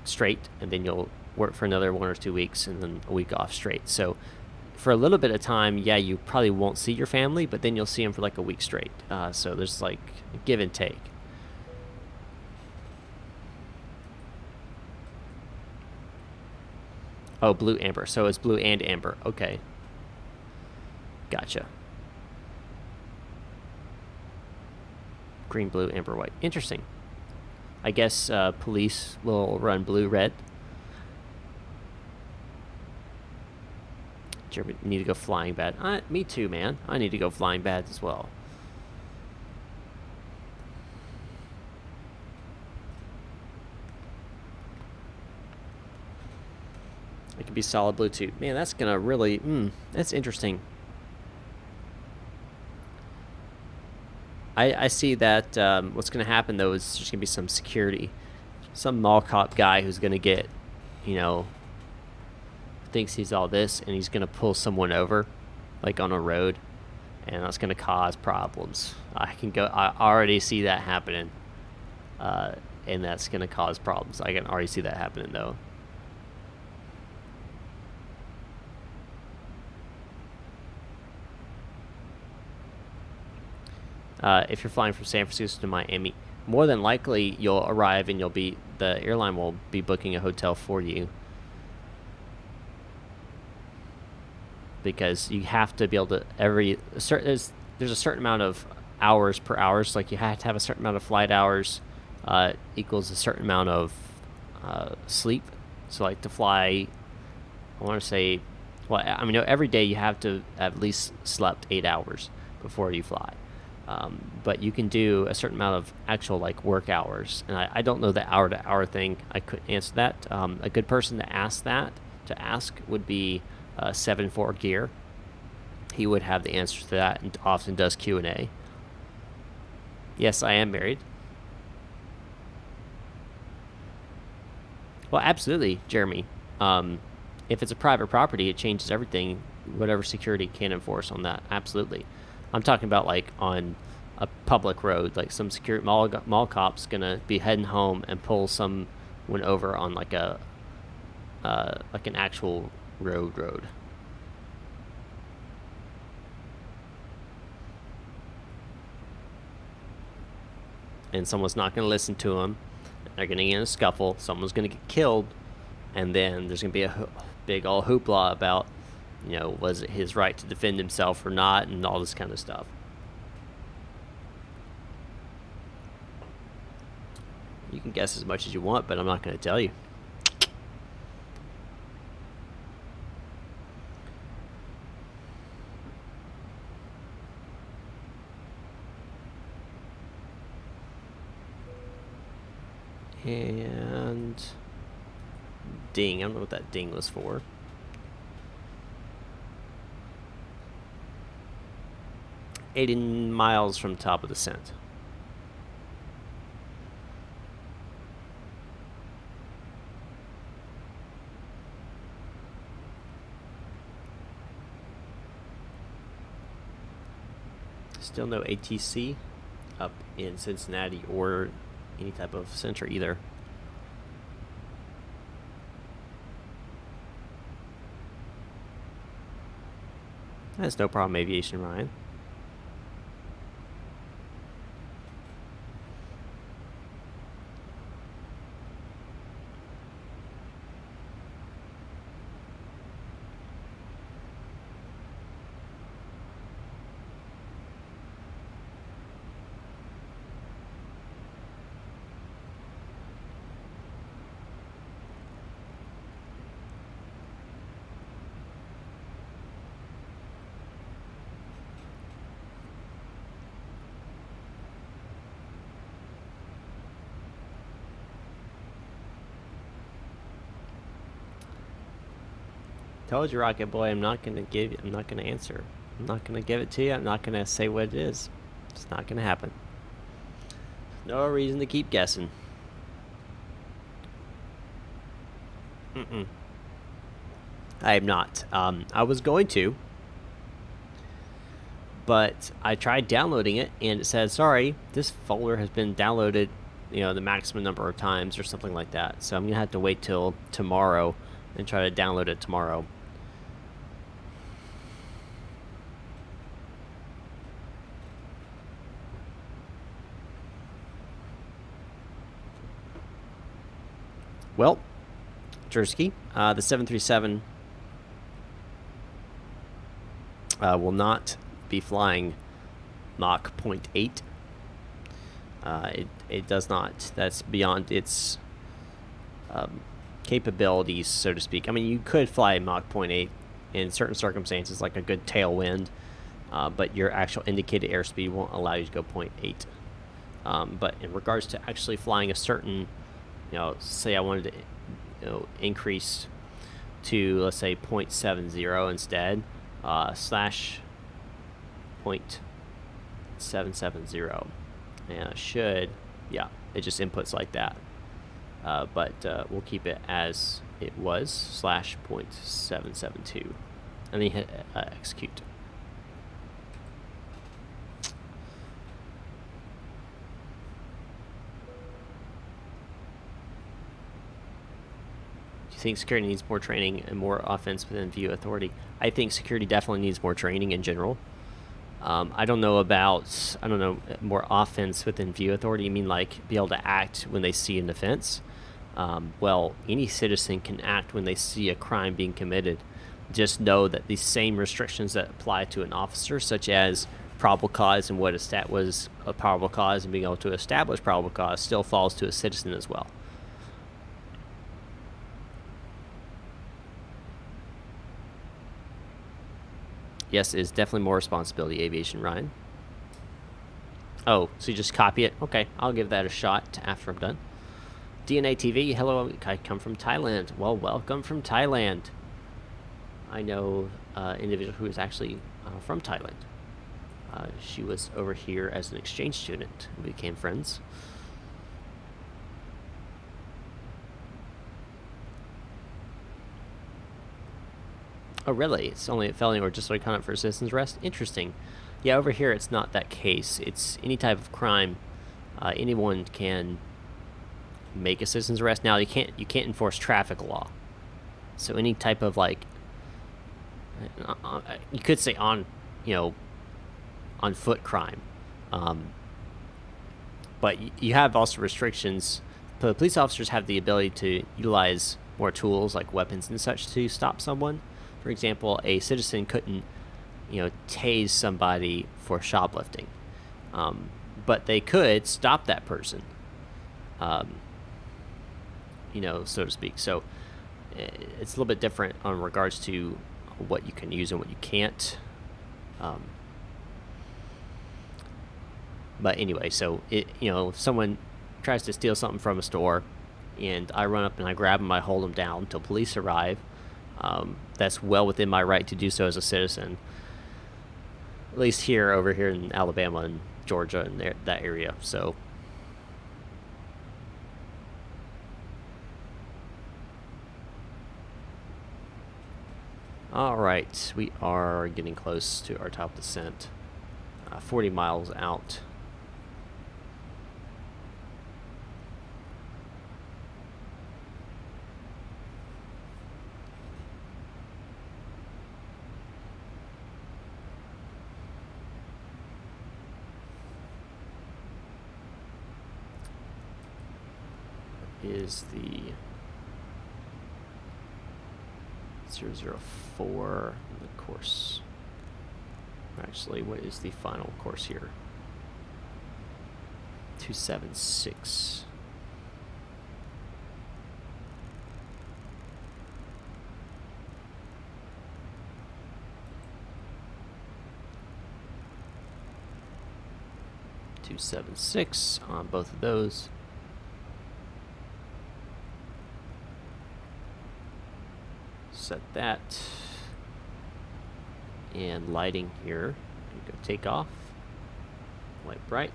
straight, and then you'll work for another 1 or 2 weeks, and then a week off straight. So for a little bit of time, yeah, you probably won't see your family, but then you'll see them for like a week straight. So there's like give and take. Oh, blue, amber. So it's blue and amber. Okay. Gotcha. Green, blue, amber, white. Interesting. I guess police will run blue, red. Jeremy, need to go flying bad. Me too, man. I need to go flying bad as well. It could be solid blue too. Man, that's gonna really, that's interesting. I see that what's gonna happen though is there's gonna be some security. Some mall cop guy who's gonna get, thinks he's all this, and he's gonna pull someone over, like on a road, and that's gonna cause problems. I already see that happening. And that's gonna cause problems. I can already see that happening though. If you're flying from San Francisco to Miami, more than likely you'll arrive and the airline will be booking a hotel for you, because you have to be able to there's a certain amount of hours per hour. So like you have to have a certain amount of flight hours equals a certain amount of sleep. So like to fly, I want to say, every day you have to have at least slept 8 hours before you fly. But you can do a certain amount of actual like work hours, and I don't know the hour-to-hour thing. I couldn't answer that. A good person to ask would be 74 Gear. He would have the answers to that, and often does Q&A. Yes, I am married. Well, absolutely, Jeremy. If it's a private property, it changes everything. Whatever security can enforce on that, absolutely. I'm talking about like on a public road, like some security mall cop's gonna be heading home and pull someone over on like an actual road. And someone's not gonna listen to him. They're gonna get in a scuffle. Someone's gonna get killed, and then there's gonna be a big old hoopla about, was it his right to defend himself or not, and all this kind of stuff. You can guess as much as you want, but I'm not going to tell you. And ding, I don't know what that ding was for. $80 miles from top of descent. Still no ATC up in Cincinnati or any type of center either. That's no problem, Aviation Ryan. Told you, Rocket Boy, I'm not gonna answer. I'm not gonna give it to you. I'm not gonna say what it is. It's not gonna happen. No reason to keep guessing. I am not. I was going to, but I tried downloading it, and it said, sorry, this folder has been downloaded, the maximum number of times or something like that. So I'm going to have to wait till tomorrow and try to download it tomorrow. Well, Jersey, the 737 will not be flying Mach 0.8. It does not. That's beyond its capabilities, so to speak. I mean, you could fly Mach 0.8 in certain circumstances, like a good tailwind, but your actual indicated airspeed won't allow you to go 0.8. But in regards to actually flying a certain, say I wanted to, increase to, let's say, 0.70 instead, slash 0.770. And it should, yeah, it just inputs like that. But we'll keep it as it was, slash 0.772. And then hit execute. Do you think security needs more training and more offense within view authority? I think security definitely needs more training in general. I don't know more offense within view authority. You mean like be able to act when they see an offense? Well, any citizen can act when they see a crime being committed. Just know that the same restrictions that apply to an officer, such as probable cause and what was a probable cause and being able to establish probable cause, still falls to a citizen as well. Yes, it's definitely more responsibility, Aviation Ryan. Oh, so you just copy it? Okay, I'll give that a shot after I'm done. DNA TV, hello, I come from Thailand. Well, welcome from Thailand. I know an individual who is actually from Thailand. She was over here as an exchange student. We became friends. Oh, really? It's only a felony or just like conduct for a citizen's arrest? Interesting. Yeah, over here it's not that case. It's any type of crime. Anyone can make a citizen's arrest. Now you can't enforce traffic law. So any type of like, you could say on foot crime, but you have also restrictions. The police officers have the ability to utilize more tools like weapons and such to stop someone. For example, a citizen couldn't, tase somebody for shoplifting, but they could stop that person, so to speak. So it's a little bit different on regards to what you can use and what you can't. But anyway, so if someone tries to steal something from a store, and I run up and I grab them, I hold them down until police arrive. That's well within my right to do so as a citizen. At least over here in Alabama and Georgia and that area. So, all right, we are getting close to our top descent. 40 miles out. Is the 004 the course? Actually, what is the final course here? 276. on both of those. Set that, and lighting here. Go take off. White bright.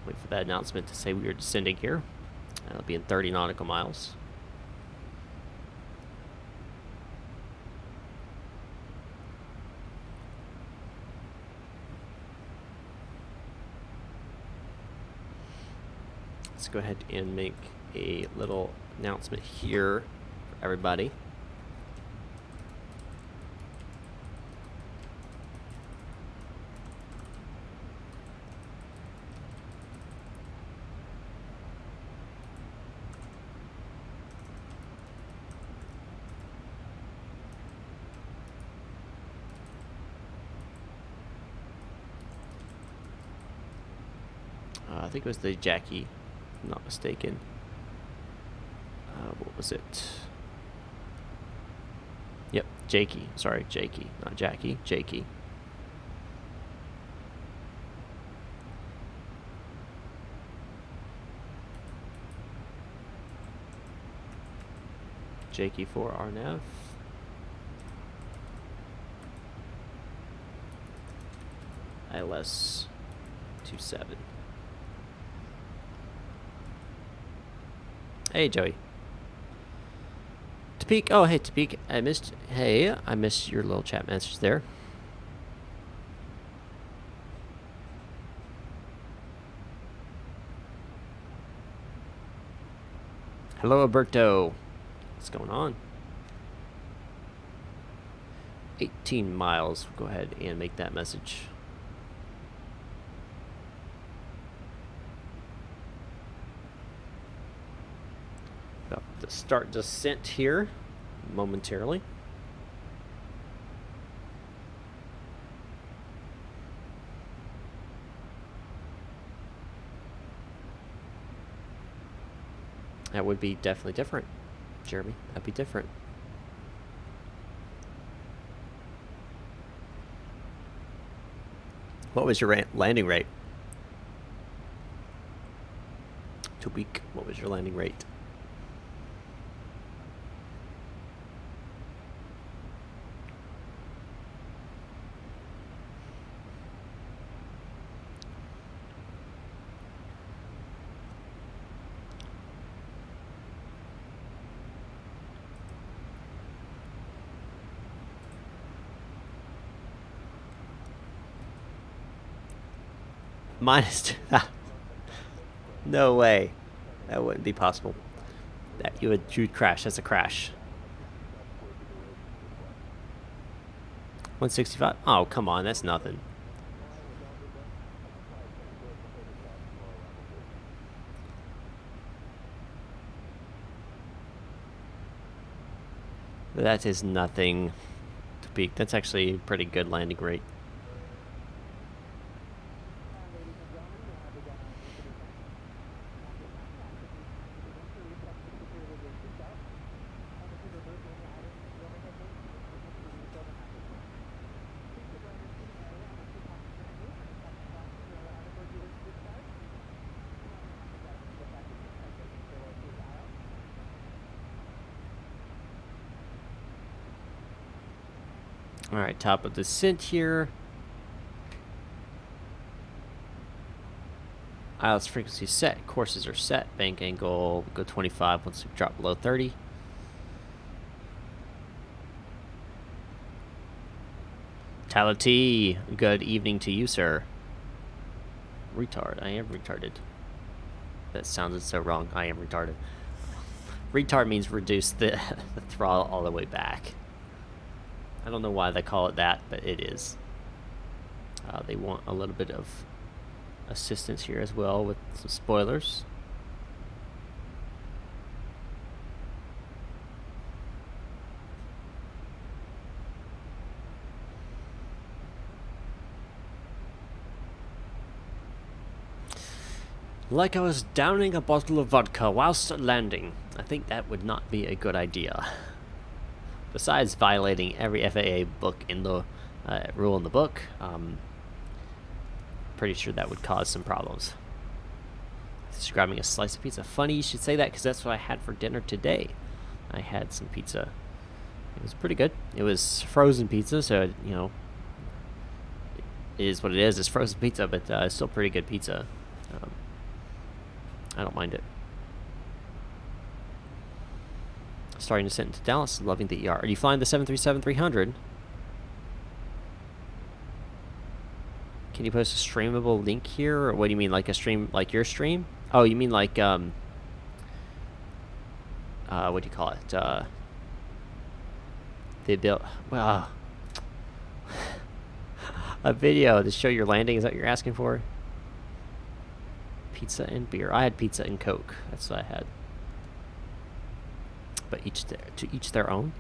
Wait for that announcement to say we are descending here. That'll be in 30 nautical miles. Let's go ahead and make a little announcement here for everybody. I think it was the Jackie, if I'm not mistaken. What was it? Yep, Jakey. Sorry, Jakey, not Jackie. Jakey. Jakey for Arnav. ILS 27. Hey, Joey. Topek. Oh, hey, Topek. I missed your little chat message there. Hello, Alberto. What's going on? 18 miles. Go ahead and make that message. About to start descent here momentarily. That would be definitely different, Jeremy. That'd be different. What was your landing rate? Topek, what was your landing rate? -2. No way. That wouldn't be possible. That you'd crash. That's a crash. 165. Oh, come on. That's nothing. That is nothing to peak. That's actually a pretty good landing rate. Alright, top of descent here. ILS frequency set. Courses are set. Bank angle, go 25 once we drop below 30. Tyler T, good evening to you, sir. Retard. I am retarded. That sounded so wrong. I am retarded. Retard means reduce the throttle all the way back. I don't know why they call it that, but it is. They want a little bit of assistance here as well with some spoilers. Like I was downing a bottle of vodka whilst landing. I think that would not be a good idea. Besides violating every FAA book in the rule in the book, pretty sure that would cause some problems. Just grabbing a slice of pizza. Funny you should say that, because that's what I had for dinner today. I had some pizza. It was pretty good. It was frozen pizza, so you know, it is what it is. It's frozen pizza, but it's still pretty good pizza. I don't mind it. Starting to descent into Dallas, loving the ER. Are you flying the 737-300? Can you post a streamable link here? Or what do you mean, like a stream, like your stream? Oh, you mean like what do you call it? They built a video to show your landing. Is that what you're asking for? Pizza and beer. I had pizza and Coke. That's what I had. But to each their own.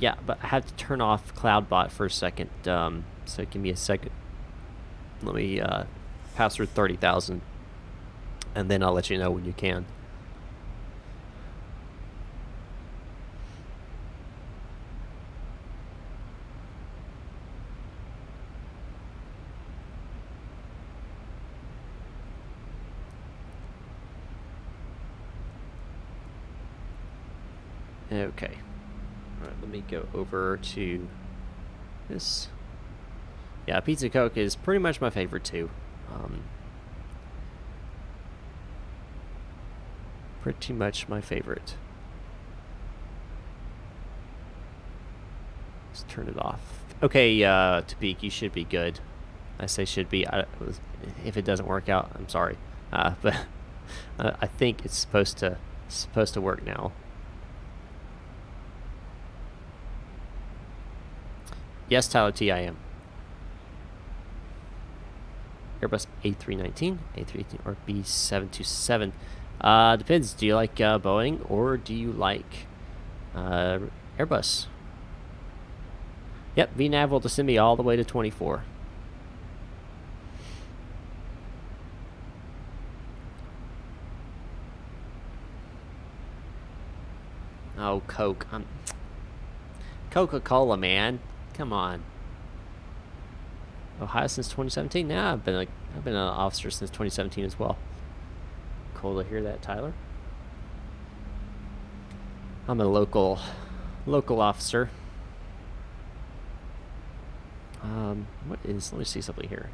Yeah, but I have to turn off CloudBot for a second. So give me a second. Let me pass through 30,000, and then I'll let you know when you can. Okay. Alright, let me go over to this. Yeah, Pizza Coke is pretty much my favorite too. Pretty much my favorite. Let's turn it off. Okay, Topek, you should be good. I say should be. If it doesn't work out, I'm sorry. But I think it's supposed to work now. Yes, Tyler T, I am. Airbus A319, A318, or B727. Depends. Do you like Boeing or do you like Airbus? Yep, VNav will descend me all the way to 24. Oh, Coke. Coca-Cola, man. Come on. Ohio since 2017. Nah, I've been an officer since 2017 as well. Cool to hear that, Tyler. I'm a local officer. Let me see something here.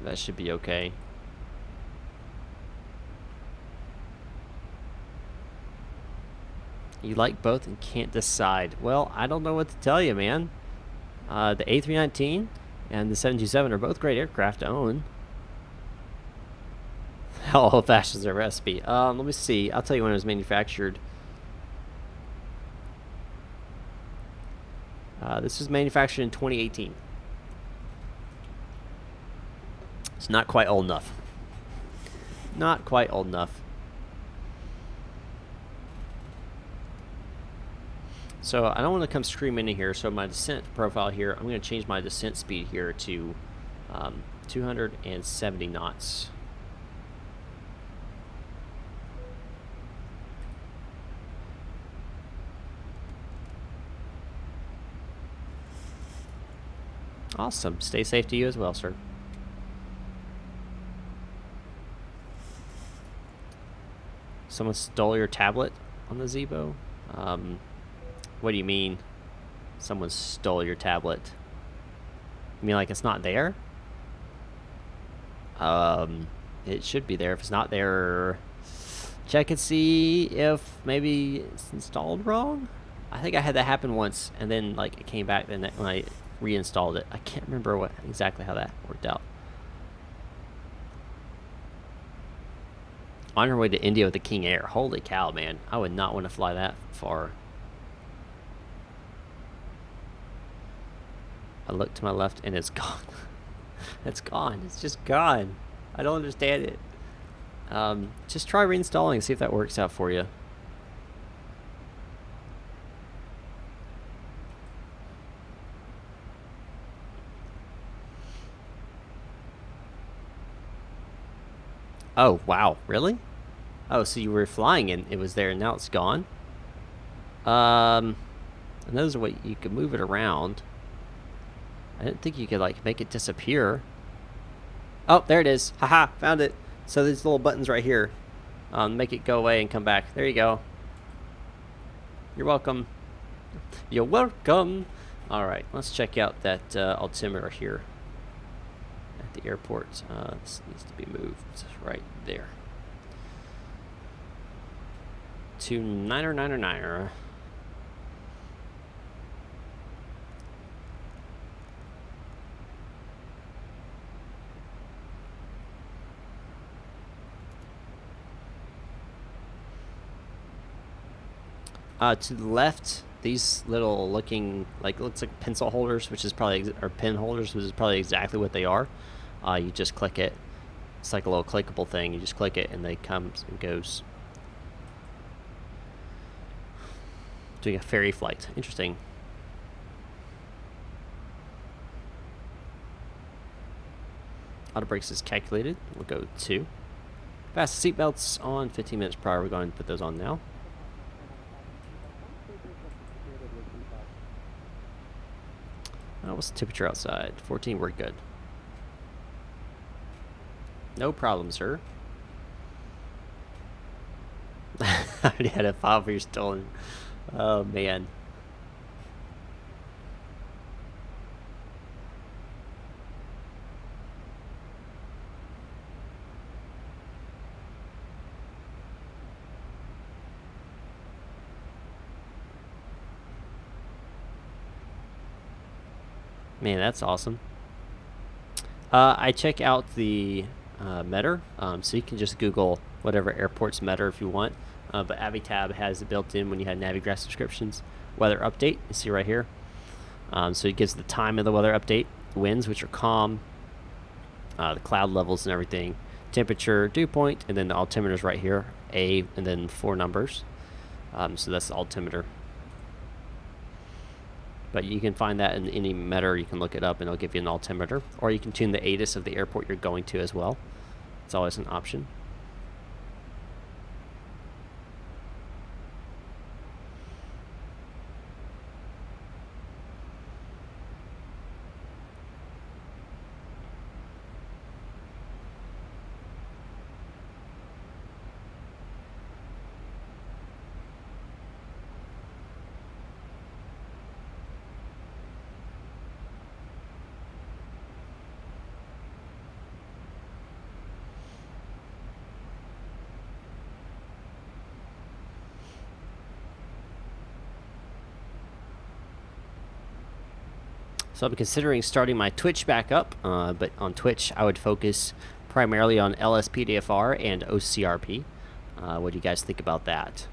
That should be okay. You like both and can't decide. Well, I don't know what to tell you, man. The A319 and the 727 are both great aircraft to own. How old-fashioned is their recipe? Let me see. I'll tell you when it was manufactured. This was manufactured in 2018. It's not quite old enough. Not quite old enough. So I don't want to come screaming in here, so my descent profile here, I'm going to change my descent speed here to 270 knots. Awesome. Stay safe to you as well, sir. Someone stole your tablet on the ZIBO? What do you mean? Someone stole your tablet? You mean like it's not there? It should be there. If it's not there, check and see if maybe it's installed wrong. I think I had that happen once, and then like it came back when I reinstalled it. I can't remember exactly how that worked out. On your way to India with the King Air. Holy cow, man! I would not want to fly that far. I look to my left and it's gone. It's gone. It's just gone. I don't understand it. Just try reinstalling, see if that works out for you. Oh, wow. Really? Oh, so you were flying and it was there and now it's gone? And those are what you could move it around. I didn't think you could like make it disappear. Oh, there it is. Haha, found it. So these little buttons right here, make it go away and come back. There you go. You're welcome. You're welcome. All right, let's check out that altimeter here. the airport. This needs to be moved right there. To 9er. To the left, these little looking, like, looks like pencil holders, which is probably, or pen holders, which is probably exactly what they are. You just click it. It's like a little clickable thing. You just click it and they comes and goes. Doing a ferry flight. Interesting. Auto brakes is calculated. We'll go 2. Fasten seatbelts on 15 minutes prior. We're going to put those on now. What's the temperature outside? 14, we're good. No problem, sir. I already had a file for your stolen. Oh, man. Man, that's awesome. I check out the Meter, so you can just Google whatever airport's Meter if you want. But AviTab has it built in when you have Navigraph subscriptions. Weather update, you see right here. So it gives the time of the weather update, winds, which are calm, the cloud levels and everything, temperature, dew point, and then the altimeter's right here, and then 4 numbers. So that's the altimeter. But you can find that in any Meter. You can look it up and it'll give you an altimeter. Or you can tune the ATIS of the airport you're going to as well. It's always an option. So I'm considering starting my Twitch back up, but on Twitch I would focus primarily on LSPDFR and OCRP. What do you guys think about that?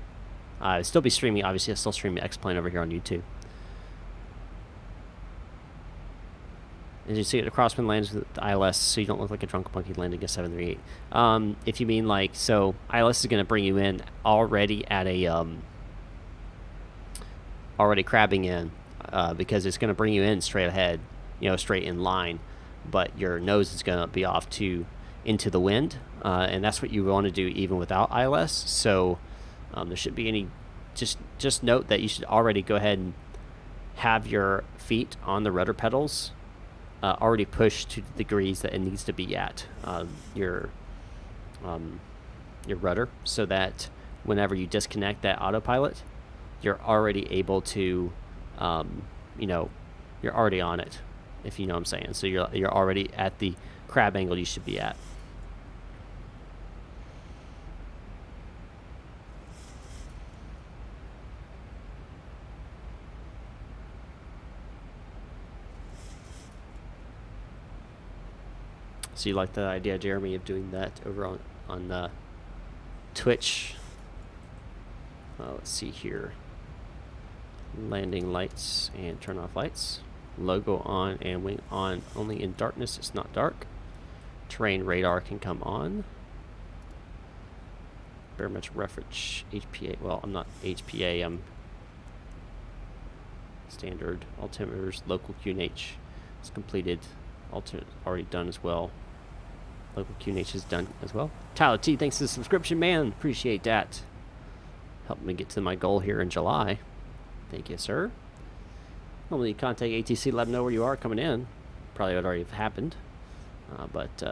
I'll still be streaming, obviously. I'll still stream X-Plane over here on YouTube. As you see, the crosswind lands with the ILS, so you don't look like a drunk monkey landing a 738. If you mean like, so ILS is going to bring you in already at a, already crabbing in. Because it's going to bring you in straight ahead, straight in line, but your nose is going to be off into the wind, and that's what you want to do even without ILS. So there shouldn't be any. Just note that you should already go ahead and have your feet on the rudder pedals, already pushed to the degrees that it needs to be at your rudder, so that whenever you disconnect that autopilot, you're already able to. You're already on it, if you know what I'm saying. So you're already at the crab angle you should be at. So you like the idea, Jeremy, of doing that over on Twitch? Let's see here. Landing lights and turn off lights. Logo on and wing on only in darkness. It's not dark. Terrain radar can come on. Barometric reference HPA. Well, I'm not HPA. I'm standard altimeters. Local QNH is completed. Already done as well. Local QNH is done as well. Tyler T, thanks for the subscription, man. Appreciate that. Helped me get to my goal here in July. Thank you, sir. Normally, you contact ATC, let them know where you are coming in. Probably would already have happened, but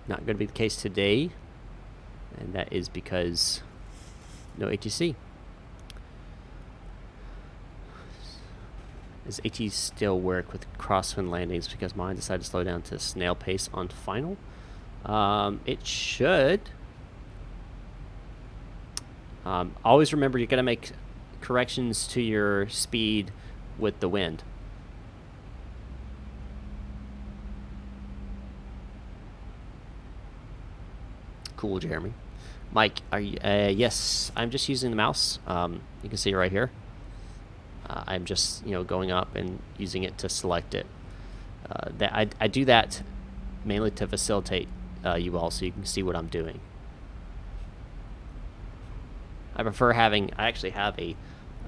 not going to be the case today, and that is because no ATC. Does AT still work with crosswind landings? Because mine decided to slow down to snail pace on final. It should. Always remember you're going to make corrections to your speed with the wind. Cool, Jeremy. Mike, are you? Yes, I'm just using the mouse. You can see it right here. I'm just, going up and using it to select it. I do that mainly to facilitate you all, so you can see what I'm doing. I prefer having. I actually have a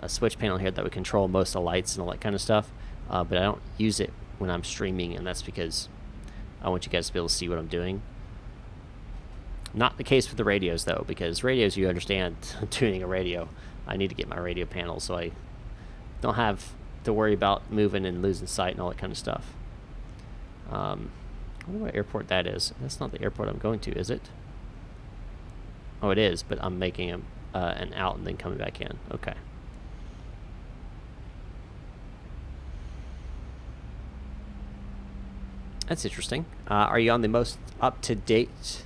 switch panel here that would control most of the lights and all that kind of stuff, but I don't use it when I'm streaming, and that's because I want you guys to be able to see what I'm doing. Not the case with the radios, though, because radios, you understand, tuning a radio, I need to get my radio panel, so I don't have to worry about moving and losing sight and all that kind of stuff. I wonder what airport that is. That's not the airport I'm going to, is it? Oh, it is, but I'm making an out and then coming back in. Okay. That's interesting. Are you on the most up-to-date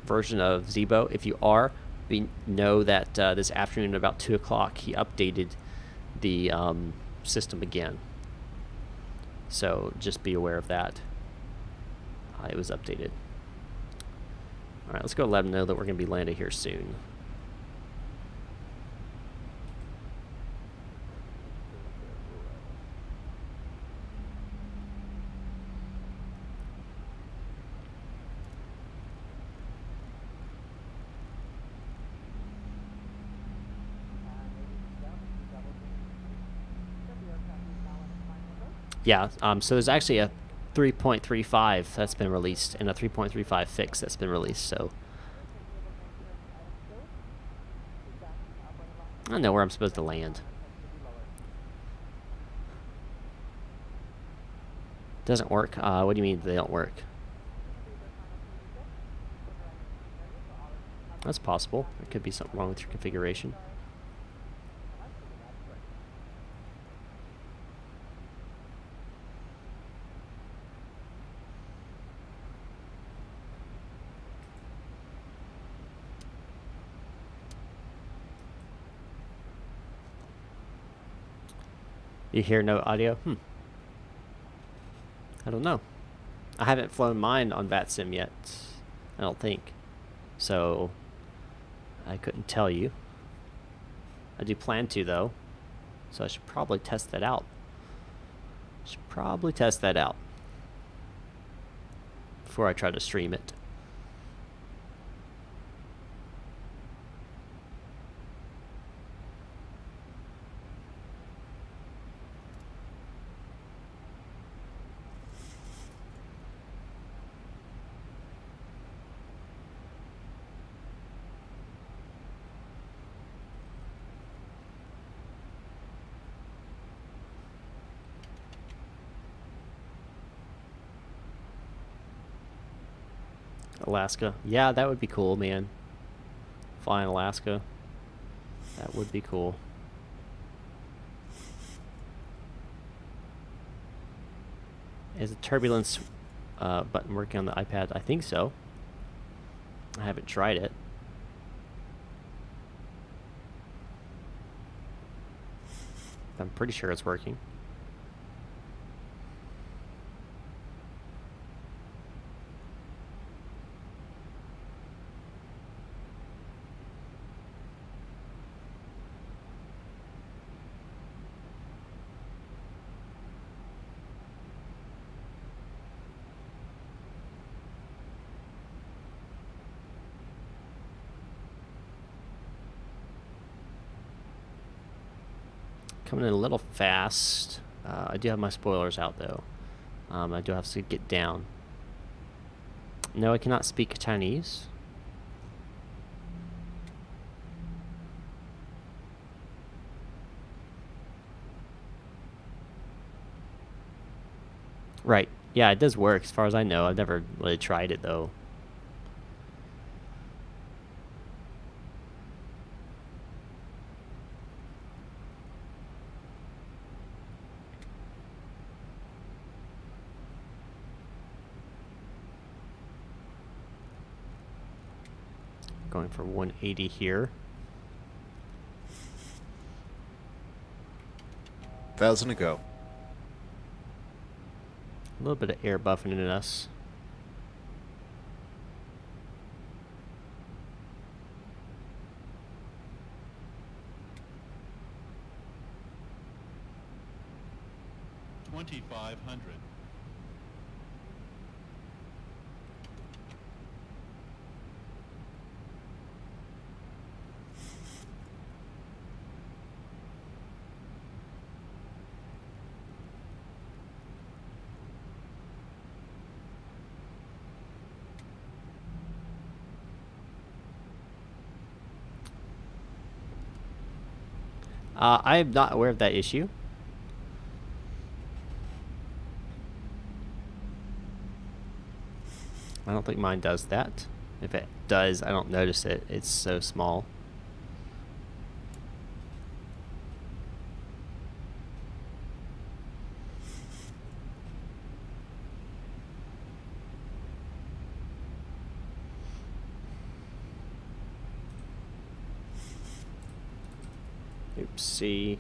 version of ZIBO? If you are, we know that this afternoon at about 2 o'clock he updated the system again. So just be aware of that. It was updated. Alright, let's go let them know that we're going to be landing here soon. Yeah, so there's actually a 3.35 that's been released and a 3.35 fix that's been released, so I know where I'm supposed to land. Doesn't work? What do you mean they don't work? That's possible. There could be something wrong with your configuration. You hear no audio? I don't know. I haven't flown mine on VATSIM yet, I don't think. So, I couldn't tell you. I do plan to, though. So I should probably test that out. Before I try to stream it. Alaska. Yeah, that would be cool, man. Flying Alaska. That would be cool. Is the turbulence button working on the iPad? I think so. I haven't tried it. I'm pretty sure it's working. Coming in a little fast. I do have my spoilers out, though. I do have to get down. No, I cannot speak Chinese. Right. Yeah, it does work as far as I know. I've never really tried it, though. Going for 180 here. 1,000 to go. A little bit of air buffeting in us. I am not aware of that issue. I don't think mine does that. If it does, I don't notice it. It's so small. Oopsie.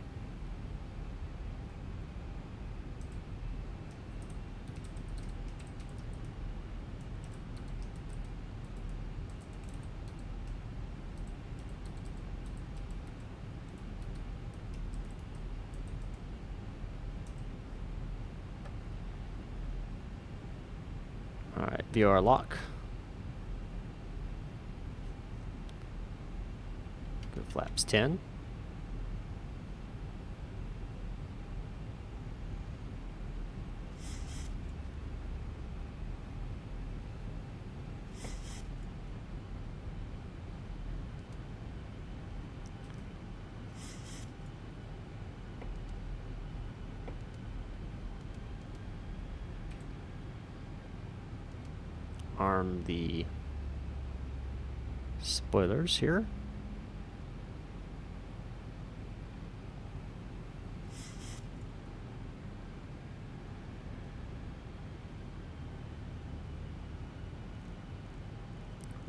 Alright, VR lock. Go flaps 10. Arm the spoilers here.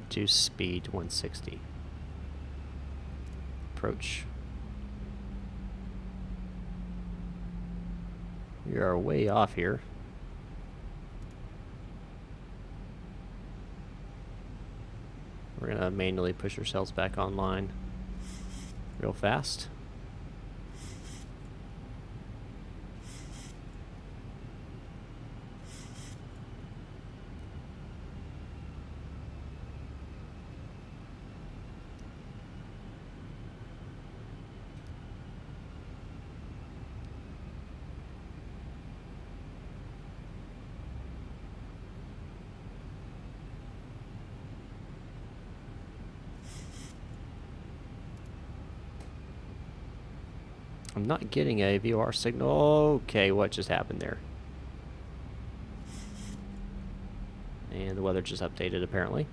Reduce speed to 160. Approach. We are way off here. We're gonna manually push ourselves back online real fast. I'm not getting a VOR signal. Okay, what just happened there? And the weather just updated apparently.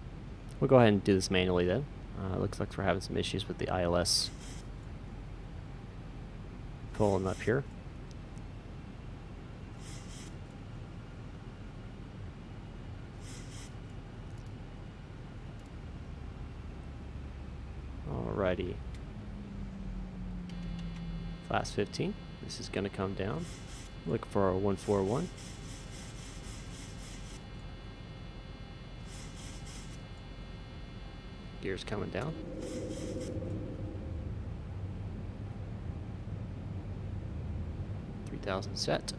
We'll go ahead and do this manually then. Looks like we're having some issues with the ILS. Pulling up here. Alrighty. Class 15. This is going to come down. Look for our 141. Gears coming down. $3,000 set.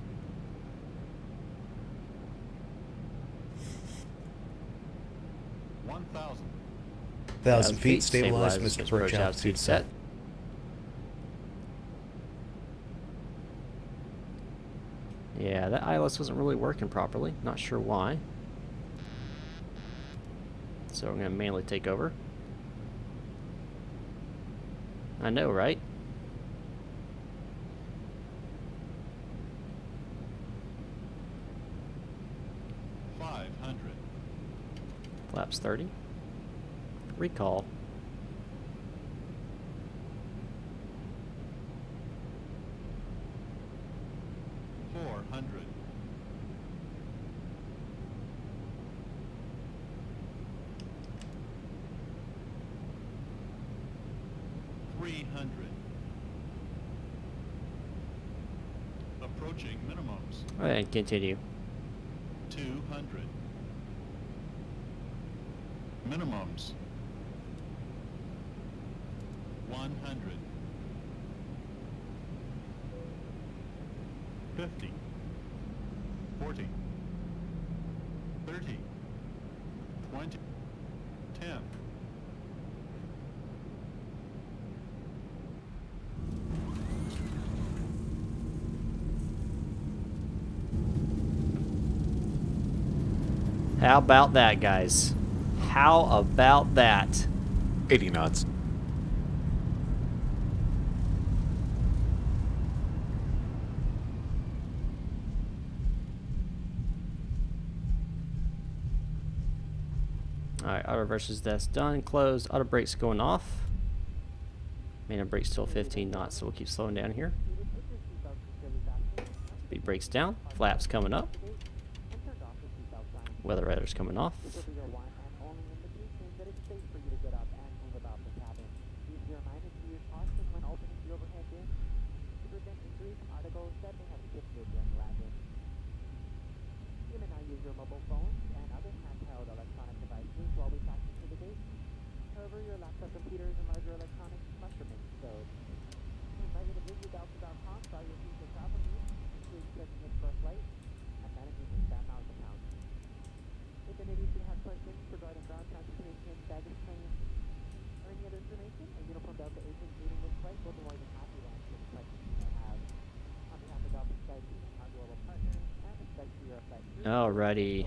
Thousand feet stabilized, Mr. Approach altitude set. Yeah, that ILS wasn't really working properly. Not sure why. So we're going to manually take over. I know, right? Flaps 30. Recall. 800. Approaching minimums. All right, continue. 200. Minimums. 100. 50. 40. 30. 20. 10. How about that, guys? How about that? 80 knots. Alright, auto reverses, that's done. Closed. Auto brakes going off. Main brake's still 15 knots, so we'll keep slowing down here. Speed brakes down. Flaps coming up. Weather radar's coming off. Alrighty.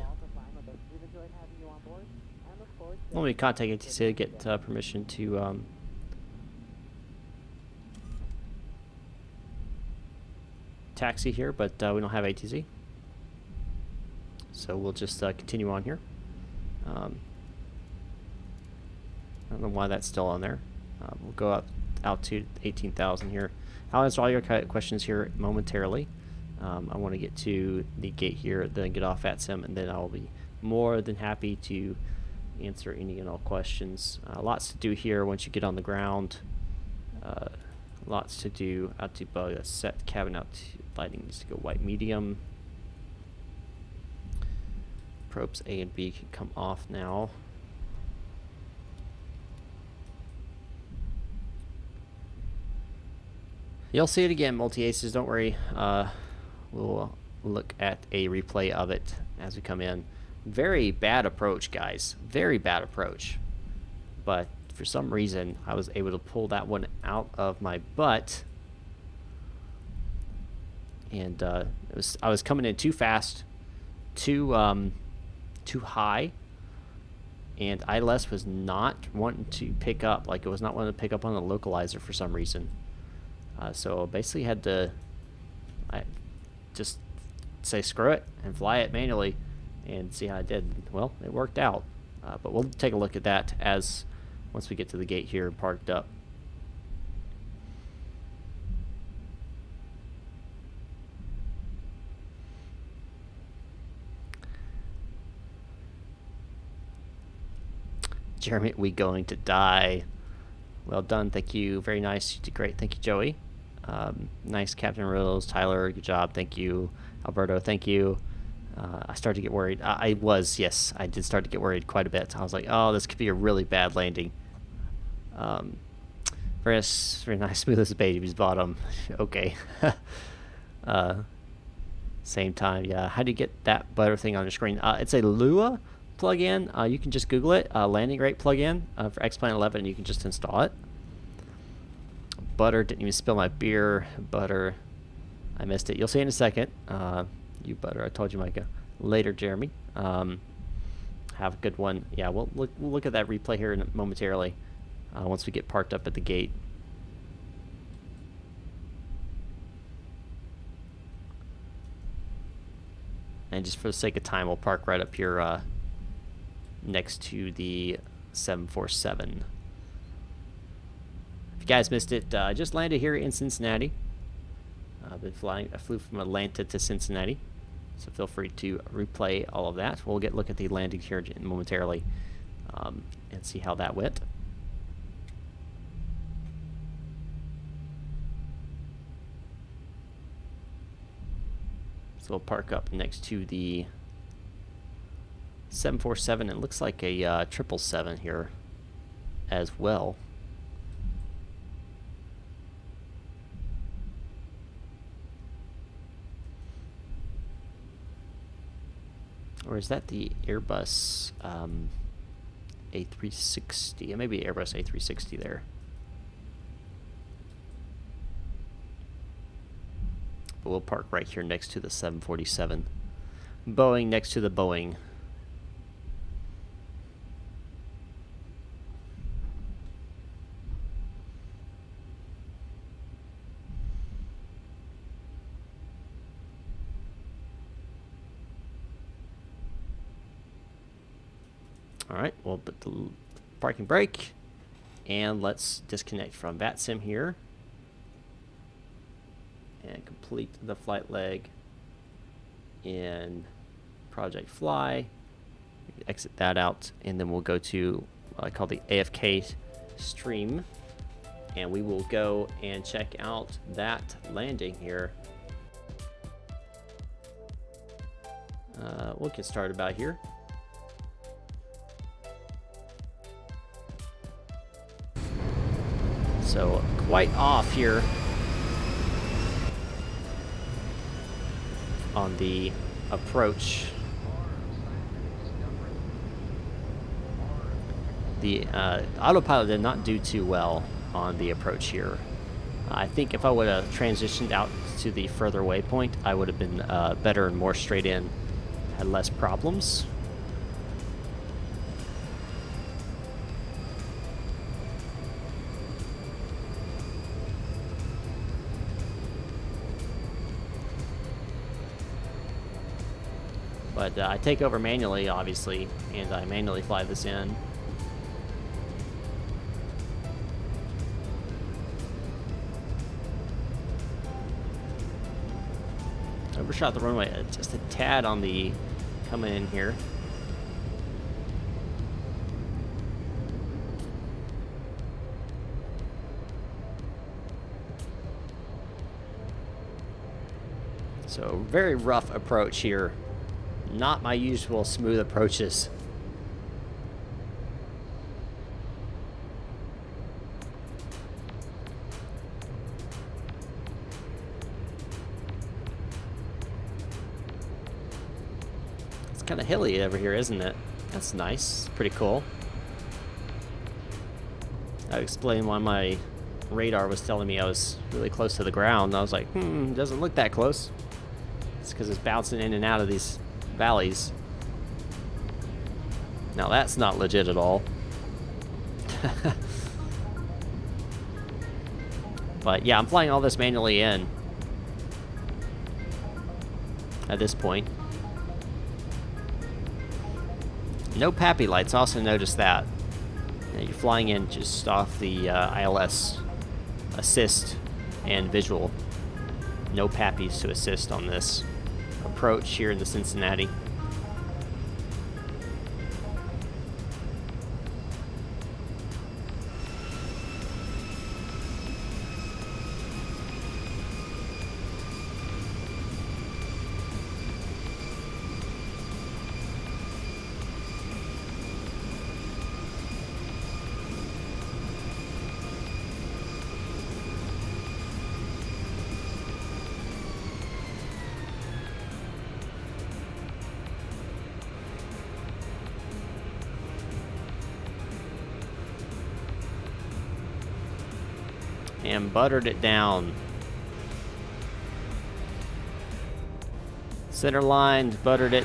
Let me contact ATC to get permission to taxi here, but we don't have ATC, so we'll just continue on here. I don't know why that's still on there. We'll go out to 18,000 here. I'll answer all your questions here momentarily. I want to get to the gate here, then get off VATSIM, and then I'll be more than happy to answer any and all questions. Lots to do here once you get on the ground. Lots to do. Out to bug. Set cabin out to lighting needs to go white medium. Probes A and B can come off now. You'll see it again, multi-aces, don't worry. We'll look at a replay of it as we come in. Very bad approach, guys. Very bad approach. But for some reason, I was able to pull that one out of my butt. And I was coming in too fast, too high. And ILS was not wanting to pick up, like it was not wanting to pick up on the localizer for some reason. So basically had to just say screw it and fly it manually and see how it did. Well, it worked out. But we'll take a look at that as once we get to the gate here and parked up. Jeremy, we going to die. Well done, thank you. Very nice, you did great. Thank you, Joey. Nice, Captain Rose, Tyler, good job. Thank you, Alberto. Thank you. I started to get worried. Yes, I did start to get worried quite a bit. I was like, oh, this could be a really bad landing. Very nice, smooth as a baby's bottom. Okay. Same time, yeah. How do you get that butter thing on your screen? It's a Lua plugin. You can just Google it. Landing rate plugin for X-Plane 11. You can just install it. Butter, didn't even spill my beer. Butter, I missed it. You'll see in a second. You butter, I told you, Micah. Later, Jeremy. Have a good one. Yeah, we'll look at that replay here momentarily once we get parked up at the gate. And just for the sake of time, we'll park right up here next to the 747. If you guys missed it, I just landed here in Cincinnati. I've been flying. I flew from Atlanta to Cincinnati, so feel free to replay all of that. We'll look at the landing here momentarily and see how that went. So we'll park up next to the 747. It looks like a 777 here as well. Or is that the Airbus A360? It may be Airbus A360 there. But we'll park right here next to the 747. Boeing next to the Boeing. Alright, we'll put the parking brake, and let's disconnect from VATSIM here, and complete the flight leg in Project Fly. Exit that out, and then we'll go to what I call the AFK stream, and we will go and check out that landing here. We'll get started about here. So quite off here on the approach. The autopilot did not do too well on the approach here. I think if I would have transitioned out to the further waypoint, I would have been better and more straight in, had less problems. But I take over manually, obviously, and I manually fly this in. Overshot the runway just a tad on the coming in here. So very rough approach here. Not my usual smooth approaches. It's kind of hilly over here, isn't it? That's nice. Pretty cool. I explained why my radar was telling me I was really close to the ground. I was like, doesn't look that close. It's because it's bouncing in and out of these valleys. Now that's not legit at all. But yeah, I'm flying all this manually in at this point. No PAPI lights, also noticed that. You're flying in just off the ILS assist and visual. No PAPIs to assist on this approach here in the Cincinnati. And buttered it down. Center line, buttered it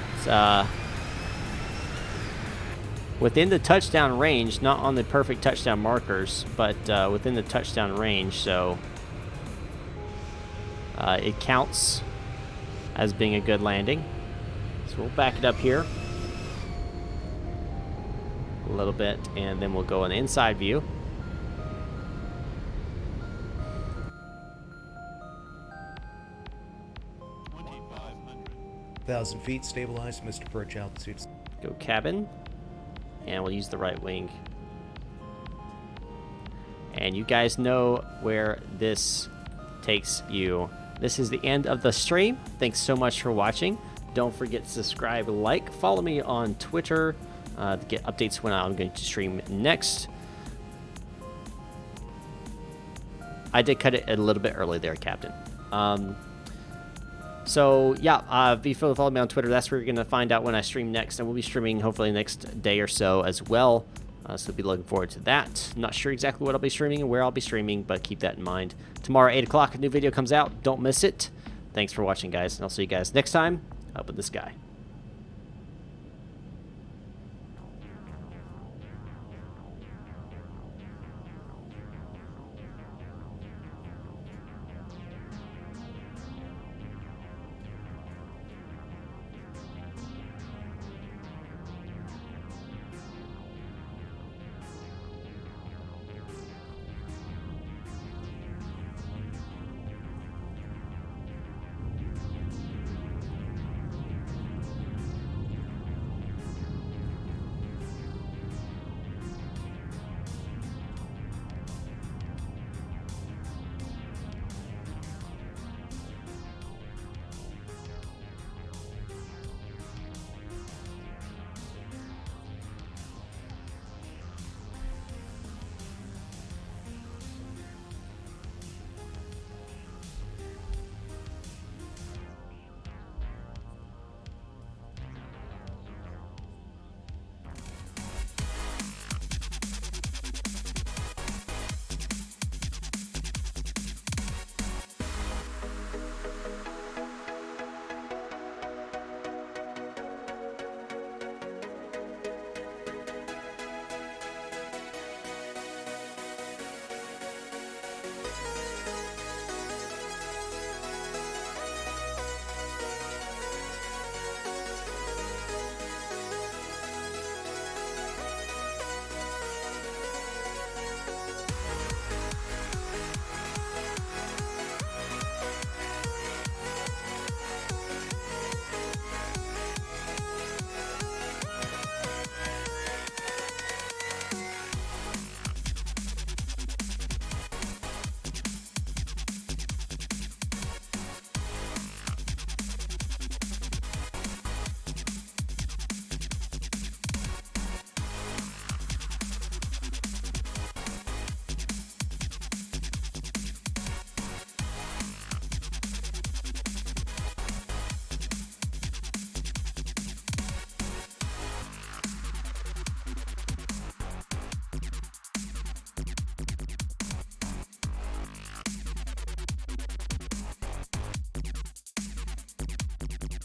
within the touchdown range, not on the perfect touchdown markers, but within the touchdown range, so it counts as being a good landing. So we'll back it up here a little bit, and then we'll go an inside view. 1,000 feet, stabilized, Mr. Approach altitude. Go cabin, and we'll use the right wing. And you guys know where this takes you this is the end of the stream. Thanks so much for watching. Don't forget to subscribe, like, follow me on Twitter to get updates when I'm going to stream next. I did cut it a little bit early there, Captain. So yeah, be sure to follow me on Twitter. That's where you're going to find out when I stream next, and we'll be streaming hopefully next day or so as well. So be looking forward to that. I'm not sure exactly what I'll be streaming and where I'll be streaming, but keep that in mind. Tomorrow, 8 o'clock, a new video comes out. Don't miss it. Thanks for watching, guys, and I'll see you guys next time up in the sky.